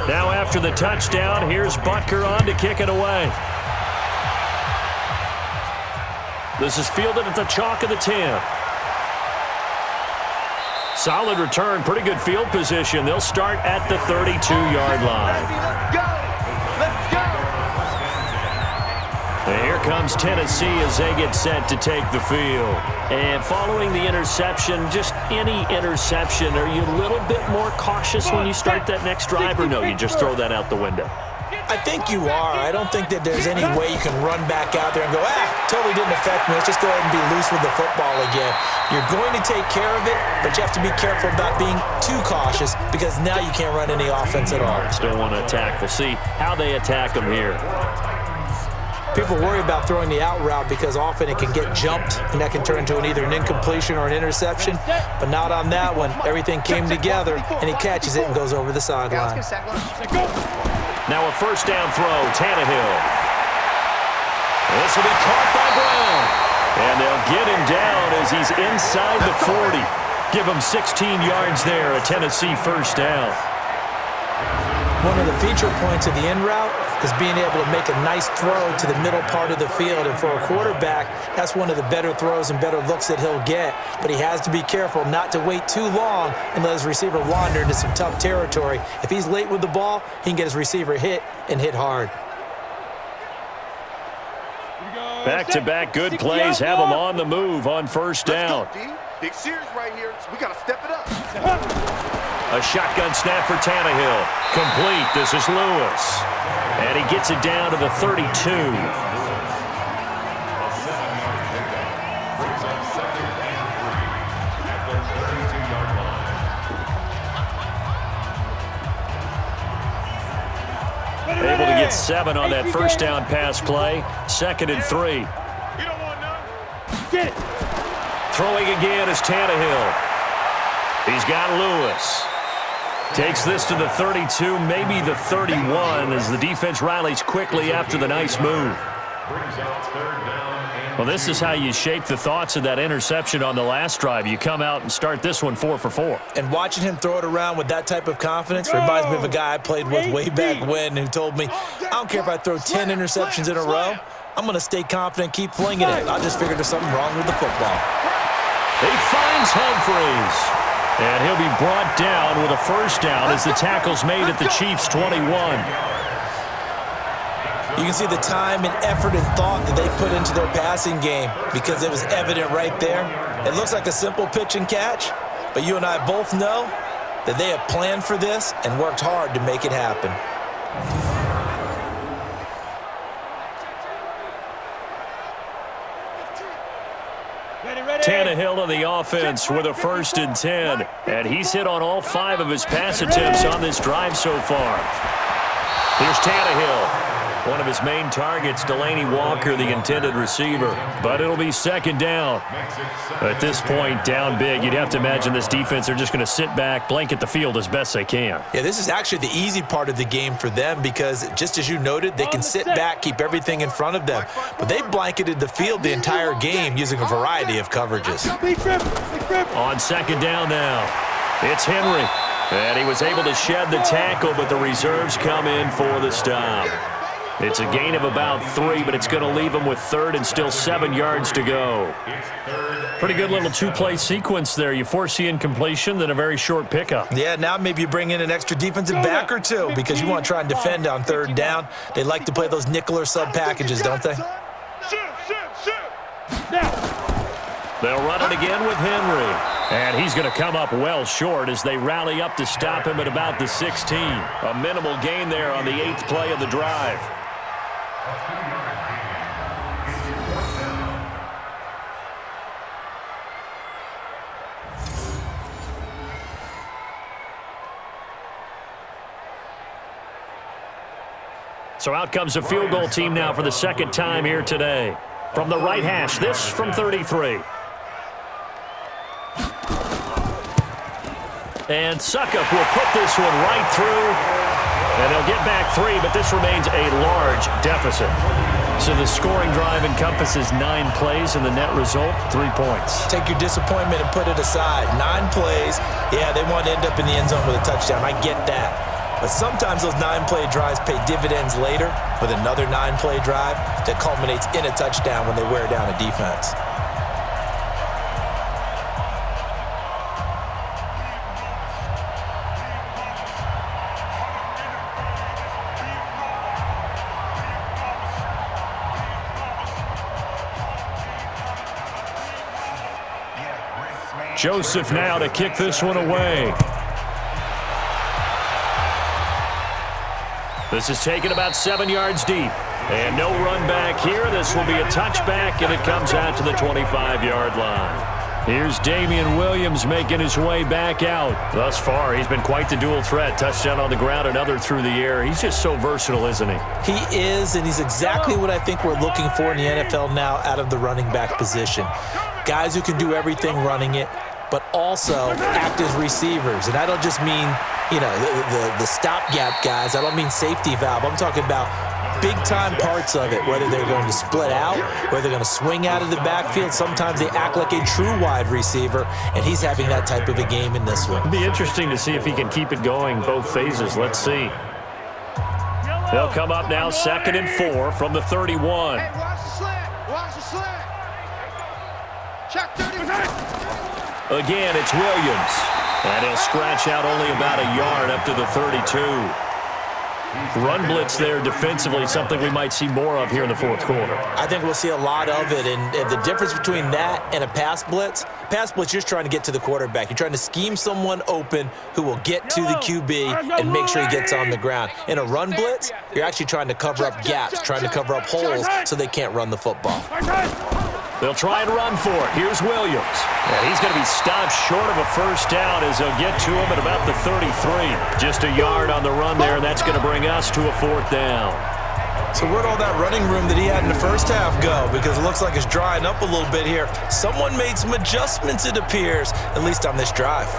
Now after the touchdown, here's Butker on to kick it away. This is fielded at the chalk of the 10. Solid return, pretty good field position. They'll start at the 32-yard line. Let's go! Let's go! And here comes Tennessee as they get set to take the field. And following the interception, just any interception, are you a little bit more cautious when you start that next drive, or no, you just throw that out the window? I think you are. I don't think that there's any way you can run back out there and go, totally didn't affect me. Let's just go ahead and be loose with the football again. You're going to take care of it, but you have to be careful about being too cautious because now you can't run any offense at all. Still want to attack. We'll see how they attack them here. People worry about throwing the out route because often it can get jumped, and that can turn into either an incompletion or an interception, but not on that one. Everything came together, and he catches it and goes over the sideline. Now a first down throw, Tannehill. This will be caught by Brown. And they'll get him down as he's inside the 40. Give him 16 yards there, a Tennessee first down. One of the feature points of the in route is being able to make a nice throw to the middle part of the field. And for a quarterback, that's one of the better throws and better looks that he'll get. But he has to be careful not to wait too long and let his receiver wander into some tough territory. If he's late with the ball, he can get his receiver hit and hit hard. Back-to-back good plays have them on the move on first down. Big series right here, so we got to step it up. A shotgun snap for Tannehill. Complete. This is Lewis. And he gets it down to the 32. Able to get 7 on that first down pass play. 2nd and 3. You don't want none. Get it. Throwing again is Tannehill. He's got Lewis. Takes this to the 32, maybe the 31, as the defense rallies quickly after the nice move. Well, this is how you shape the thoughts of that interception on the last drive. You come out and start this one 4 for 4. And watching him throw it around with that type of confidence reminds me of a guy I played with way back when who told me, I don't care if I throw 10 interceptions in a row, I'm going to stay confident, keep flinging it. I just figured there's something wrong with the football. He finds Humphreys. And he'll be brought down with a first down as the tackle's made at the Chiefs' 21. You can see the time and effort and thought that they put into their passing game because it was evident right there. It looks like a simple pitch and catch, but you and I both know that they have planned for this and worked hard to make it happen. Tannehill on the offense with a 1st and 10. And he's hit on all 5 of his pass attempts on this drive so far. Here's Tannehill. One of his main targets, Delaney Walker, the intended receiver. But it'll be second down. At this point, down big, you'd have to imagine this defense, they're just going to sit back, blanket the field as best they can. Yeah, this is actually the easy part of the game for them because, just as you noted, they can sit back, keep everything in front of them. But they've blanketed the field the entire game using a variety of coverages. On second down now, it's Henry. And he was able to shed the tackle, but the reserves come in for the stop. It's a gain of about 3, but it's going to leave him with third and still 7 yards to go. Pretty good little two-play sequence there. You force the incompletion, then a very short pickup. Yeah, now maybe you bring in an extra defensive back or two because you want to try and defend on third down. They like to play those nickel or sub packages, don't they? They'll run it again with Henry. And he's going to come up well short as they rally up to stop him at about the 16. A minimal gain there on the 8th play of the drive. So out comes a field goal team now for the second time here today. From the right hash, this from 33. And Suckup will put this one right through. And they'll get back 3, but this remains a large deficit. So the scoring drive encompasses 9 plays, and the net result, 3 points. Take your disappointment and put it aside. 9 plays. Yeah, they want to end up in the end zone with a touchdown. I get that. But sometimes those 9-play drives pay dividends later with another 9-play drive that culminates in a touchdown when they wear down a defense. Joseph now to kick this one away. This is taken about 7 yards deep. And no run back here. This will be a touchback, and it comes out to the 25-yard line. Here's Damian Williams making his way back out. Thus far, he's been quite the dual threat. Touchdown on the ground, another through the air. He's just so versatile, isn't he? He is, and he's exactly what I think we're looking for in the NFL now out of the running back position. Guys who can do everything running it, but also act as receivers. And I don't just mean, the stopgap guys. I don't mean safety valve. I'm talking about big-time parts of it, whether they're going to split out, whether they're going to swing out of the backfield. Sometimes they act like a true wide receiver, and he's having that type of a game in this one. It'll be interesting to see if he can keep it going both phases. Let's see. They'll come up now 2nd and 4 from the 31. Hey, watch the slant. Watch the slant. Check 30. Again, it's Williams. And he'll scratch out only about a yard up to the 32. Run blitz there defensively, something we might see more of here in the fourth quarter. I think we'll see a lot of it, and the difference between that and a pass blitz, you're just trying to get to the quarterback. You're trying to scheme someone open who will get to the QB and make sure he gets on the ground. In a run blitz, you're actually trying to cover up gaps, trying to cover up holes so they can't run the football. They'll try and run for it. Here's Williams. And he's going to be stopped short of a first down as they'll get to him at about the 33. Just a yard on the run there, and that's going to bring us to a 4th down. So where'd all that running room that he had in the first half go? Because it looks like it's drying up a little bit here. Someone made some adjustments, it appears, at least on this drive.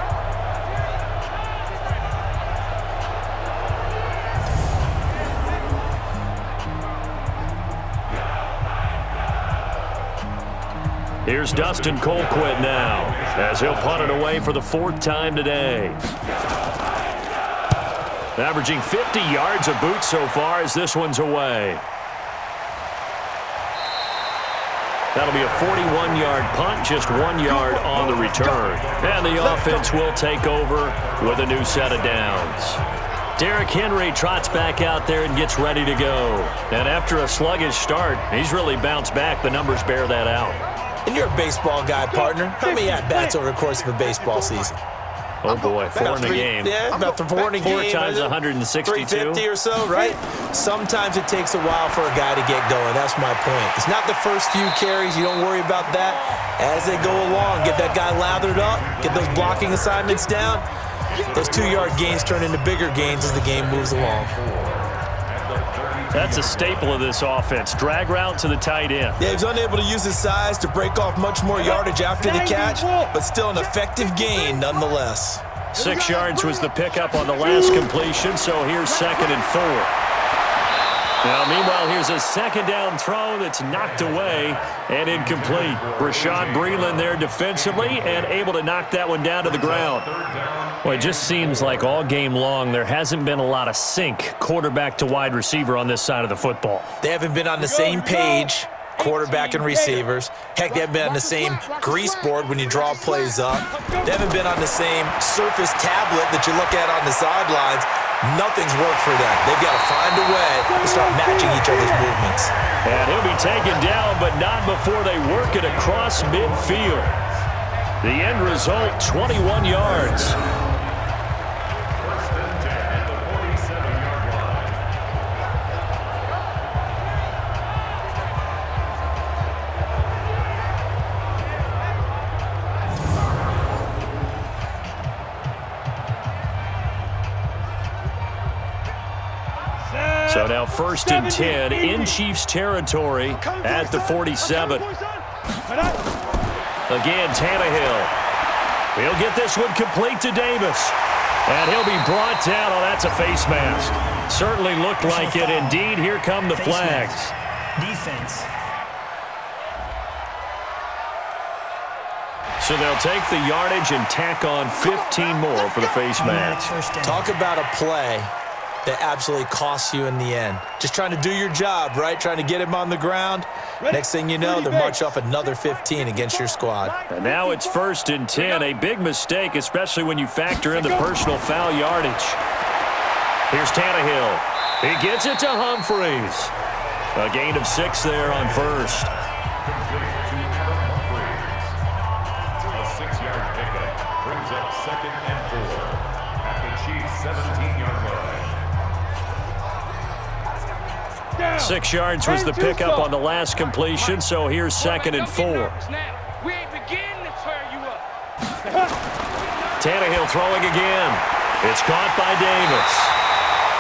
Here's Dustin Colquitt now as he'll punt it away for the 4th time today. Averaging 50 yards a boot so far as this one's away. That'll be a 41-yard punt, just 1 yard on the return. And the offense will take over with a new set of downs. Derrick Henry trots back out there and gets ready to go. And after a sluggish start, he's really bounced back. The numbers bear that out. And you're a baseball guy, partner. How many at-bats over the course of a baseball season? Oh, boy, 4 in a game. Yeah, about 4 in a game. 4 times 162. 350 or so, right? Sometimes it takes a while for a guy to get going. That's my point. It's not the first few carries. You don't worry about that. As they go along, get that guy lathered up, get those blocking assignments down. Those 2-yard gains turn into bigger gains as the game moves along. That's a staple of this offense. Drag route to the tight end. Yeah, he's unable to use his size to break off much more yardage after the catch, but still an effective gain nonetheless. 6 yards was the pickup on the last completion, so here's 2nd and 4. Now, meanwhile, here's a 2nd down throw that's knocked away and incomplete. Rashad Breeland there defensively and able to knock that one down to the ground. Well, it just seems like all game long there hasn't been a lot of sync quarterback to wide receiver on this side of the football. They haven't been on the same page, quarterback and receivers. Heck, they haven't been on the same grease board when you draw plays up. They haven't been on the same surface tablet that you look at on the sidelines. Nothing's worked for them. They've got to find a way to start matching each other's movements. And he'll be taken down, but not before they work it across midfield. The end result, 21 yards. So now 1st and 10 in Chiefs territory at the 47. Again, Tannehill. He'll get this one complete to Davis. And he'll be brought down. Oh, that's a face mask. Certainly looked like it. Indeed, here come the flags. Defense. So they'll take the yardage and tack on 15 more for the face mask. Talk about a play that absolutely costs you in the end. Just trying to do your job, right? Trying to get him on the ground. Next thing you know, they march off another 15 against your squad. And now it's 1st and 10. A big mistake, especially when you factor in the personal foul yardage. Here's Tannehill. He gets it to Humphreys. A gain of 6 there on 1st. A 6-yard pickup brings up 2nd and 4 at the Chiefs' 17-yard line. 6 yards was the pickup on the last completion, so here's 2nd and 4. We ain't beginning to tear you up. Tannehill throwing again. It's caught by Davis.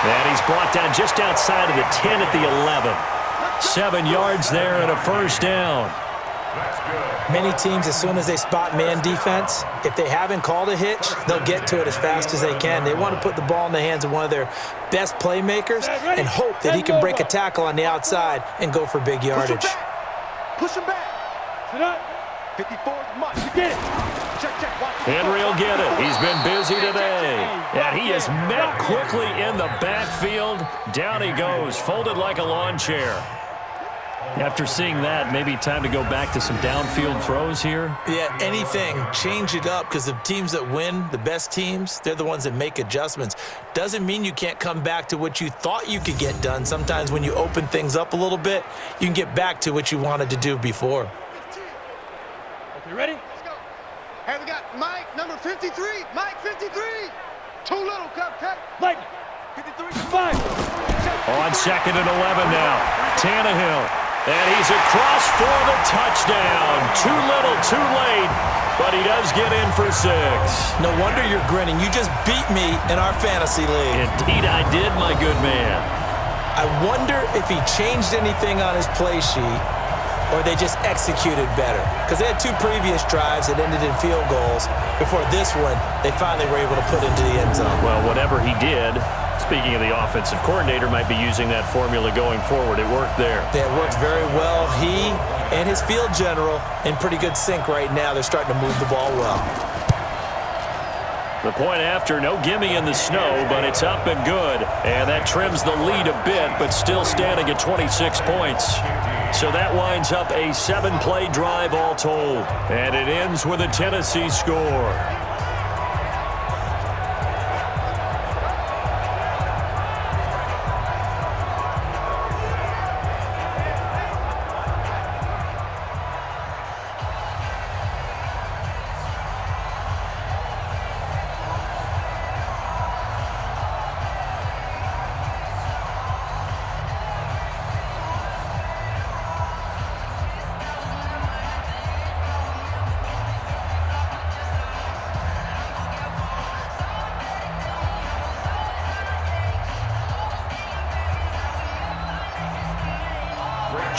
And he's brought down just outside of the 10 at the 11. 7 yards there and a 1st down. Many teams, as soon as they spot man defense, if they haven't called a hitch, they'll get to it as fast as they can. They want to put the ball in the hands of one of their best playmakers and hope that he can break a tackle on the outside and go for big yardage. Push him back. 54 much. You get it. Check. Henry will get it. He's been busy today. And he is met quickly in the backfield. Down he goes, folded like a lawn chair. After seeing that, maybe time to go back to some downfield throws here. Yeah, anything. Change it up, because the teams that win, the best teams, they're the ones that make adjustments. Doesn't mean you can't come back to what you thought you could get done. Sometimes when you open things up a little bit, you can get back to what you wanted to do before. Okay, ready? Let's go. Hey, we got Mike, number 53. Mike, 53. Too little, Cupcake. Mike, 53 to 5. On 2nd and 11 now. Tannehill. And he's across for the touchdown. Too little, too late, but he does get in for 6. No wonder you're grinning. You just beat me in our fantasy league. Indeed I did, my good man. I wonder if he changed anything on his play sheet or they just executed better. Because they had 2 previous drives that ended in field goals. Before this one, they finally were able to put into the end zone. Well, whatever he did, speaking of the offensive coordinator, might be using that formula going forward. It worked there. Yeah, it worked very well. He and his field general in pretty good sync right now. They're starting to move the ball well. The point after, no gimme in the snow, but it's up and good. And that trims the lead a bit, but still standing at 26 points. So that winds up a 7-play drive all told. And it ends with a Tennessee score.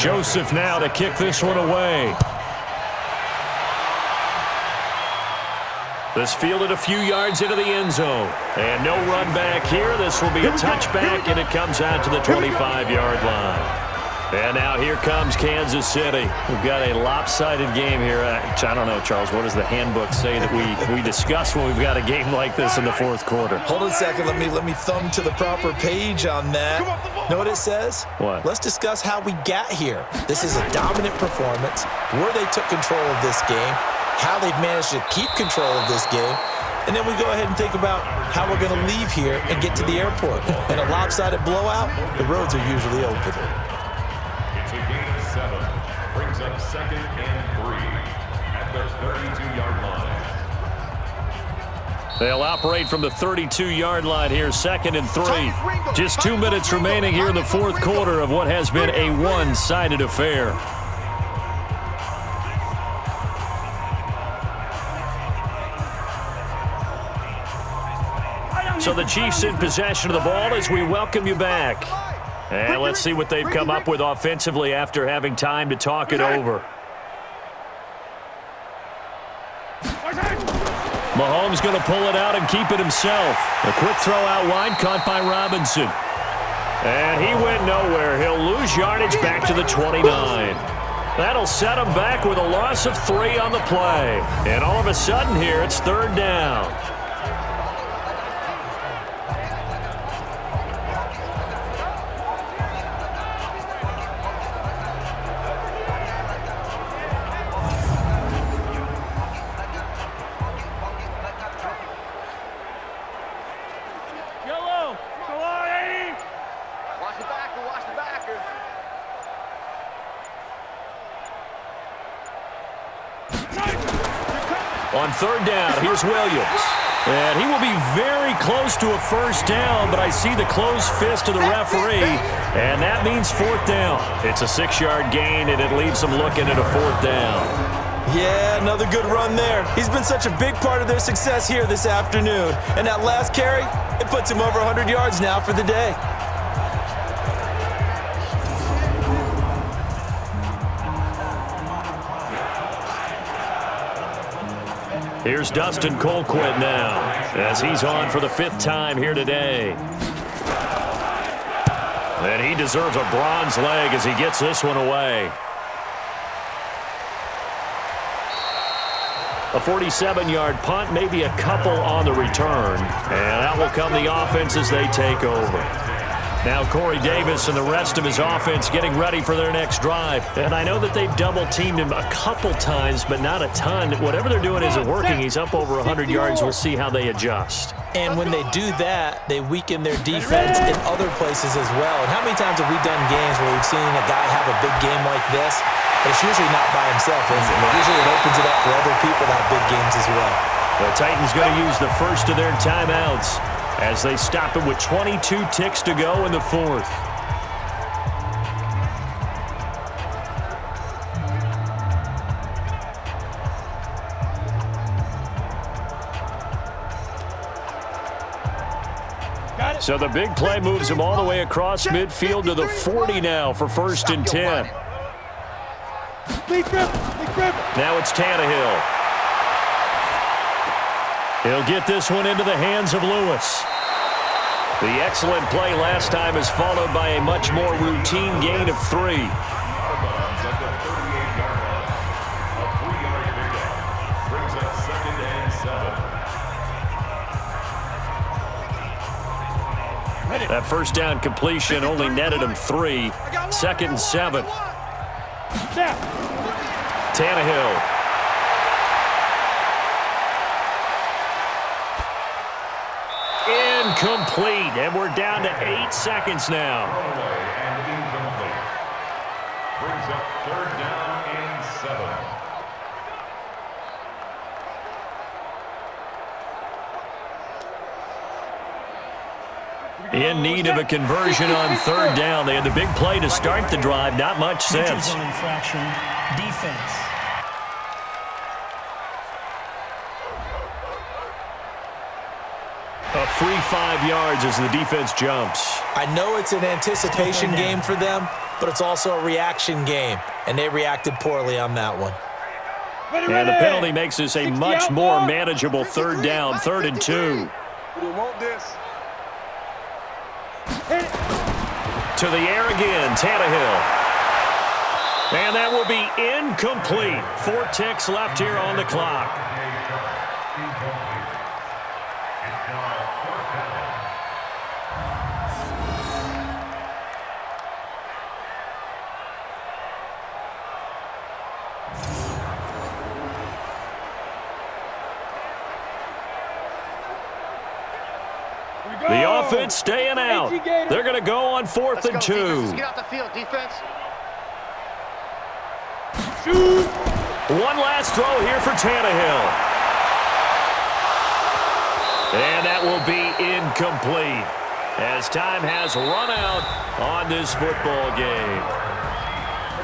Joseph now to kick this one away. This fielded a few yards into the end zone. And no run back here. This will be a touchback, and it comes out to the 25-yard line. And now here comes Kansas City. We've got a lopsided game here. I don't know, Charles, what does the handbook say that we discuss when we've got a game like this in the fourth quarter? Hold on a second. Let me thumb to the proper page on that. Know what it says? What? Let's discuss how we got here. This is a dominant performance, where they took control of this game, how they've managed to keep control of this game, and then we go ahead and think about how we're going to leave here and get to the airport. In a lopsided blowout, the roads are usually open. It's a gain of 7. Brings up 2nd and 3 at the 32-yard line. They'll operate from the 32-yard line here, 2nd and 3. Just 2 minutes remaining here in the fourth quarter of what has been a one-sided affair. So the Chiefs in possession of the ball as we welcome you back. And let's see what they've come up with offensively after having time to talk it over. Mahomes going to pull it out and keep it himself. A quick throw out wide, caught by Robinson. And he went nowhere. He'll lose yardage back to the 29. That'll set him back with a loss of 3 on the play. And all of a sudden here, it's 3rd down. On 3rd down, here's Williams. And he will be very close to a first down, but I see the closed fist of the referee, and that means 4th down. It's a 6-yard gain, and it leaves them looking at a 4th down. Yeah, another good run there. He's been such a big part of their success here this afternoon. And that last carry, it puts him over 100 yards now for the day. Here's Dustin Colquitt now, as he's on for the 5th time here today. And he deserves a bronze leg as he gets this one away. A 47-yard punt, maybe a couple on the return. And out will come the offense as they take over. Now Corey Davis and the rest of his offense getting ready for their next drive. And I know that they've double-teamed him a couple times, but not a ton. Whatever they're doing isn't working. He's up over 100 yards. We'll see how they adjust. And when they do that, they weaken their defense in other places as well. And how many times have we done games where we've seen a guy have a big game like this? But it's usually not by himself, is it? Usually it opens it up for other people to have big games as well. The Titans going to use the first of their timeouts as they stop it with 22 ticks to go in the 4th. So the big play moves him all the way across midfield to the 40 now for 1st and 10. Now it's Tannehill. He'll get this one into the hands of Lewis. The excellent play last time is followed by a much more routine gain of 3. That first down completion only netted him 3. 2nd and 7. Tannehill. Incomplete, and we're down to 8 seconds now. And incomplete. Brings up 3rd down and 7. In need of a conversion on 3rd down. They had the big play to start the drive. Not much sense. Infraction, defense. A free 5 yards as the defense jumps. I know it's an anticipation game for them, but it's also a reaction game, and they reacted poorly on that one. And the penalty makes this a much more manageable third down, 3rd and 2. We want this. To the air again, Tannehill. And that will be incomplete. 4 ticks left here on the clock. The offense staying out. They're going to go on 4th and 2. Defense. Get off the field, defense. Shoot. One last throw here for Tannehill. And that will be incomplete as time has run out on this football game.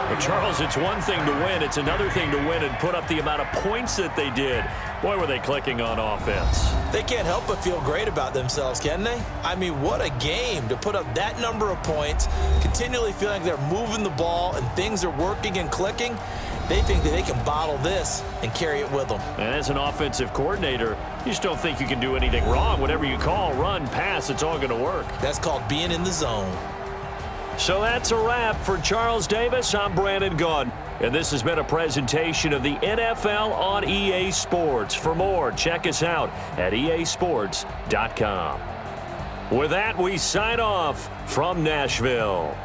But Charles, it's one thing to win. It's another thing to win and put up the amount of points that they did. Boy, were they clicking on offense. They can't help but feel great about themselves, can they? I mean, what a game to put up that number of points, continually feeling like they're moving the ball and things are working and clicking. They think that they can bottle this and carry it with them. And as an offensive coordinator, you just don't think you can do anything wrong. Whatever you call, run, pass, it's all going to work. That's called being in the zone. So that's a wrap for Charles Davis. I'm Brandon Gunn, and this has been a presentation of the NFL on EA Sports. For more, check us out at easports.com. With that, we sign off from Nashville.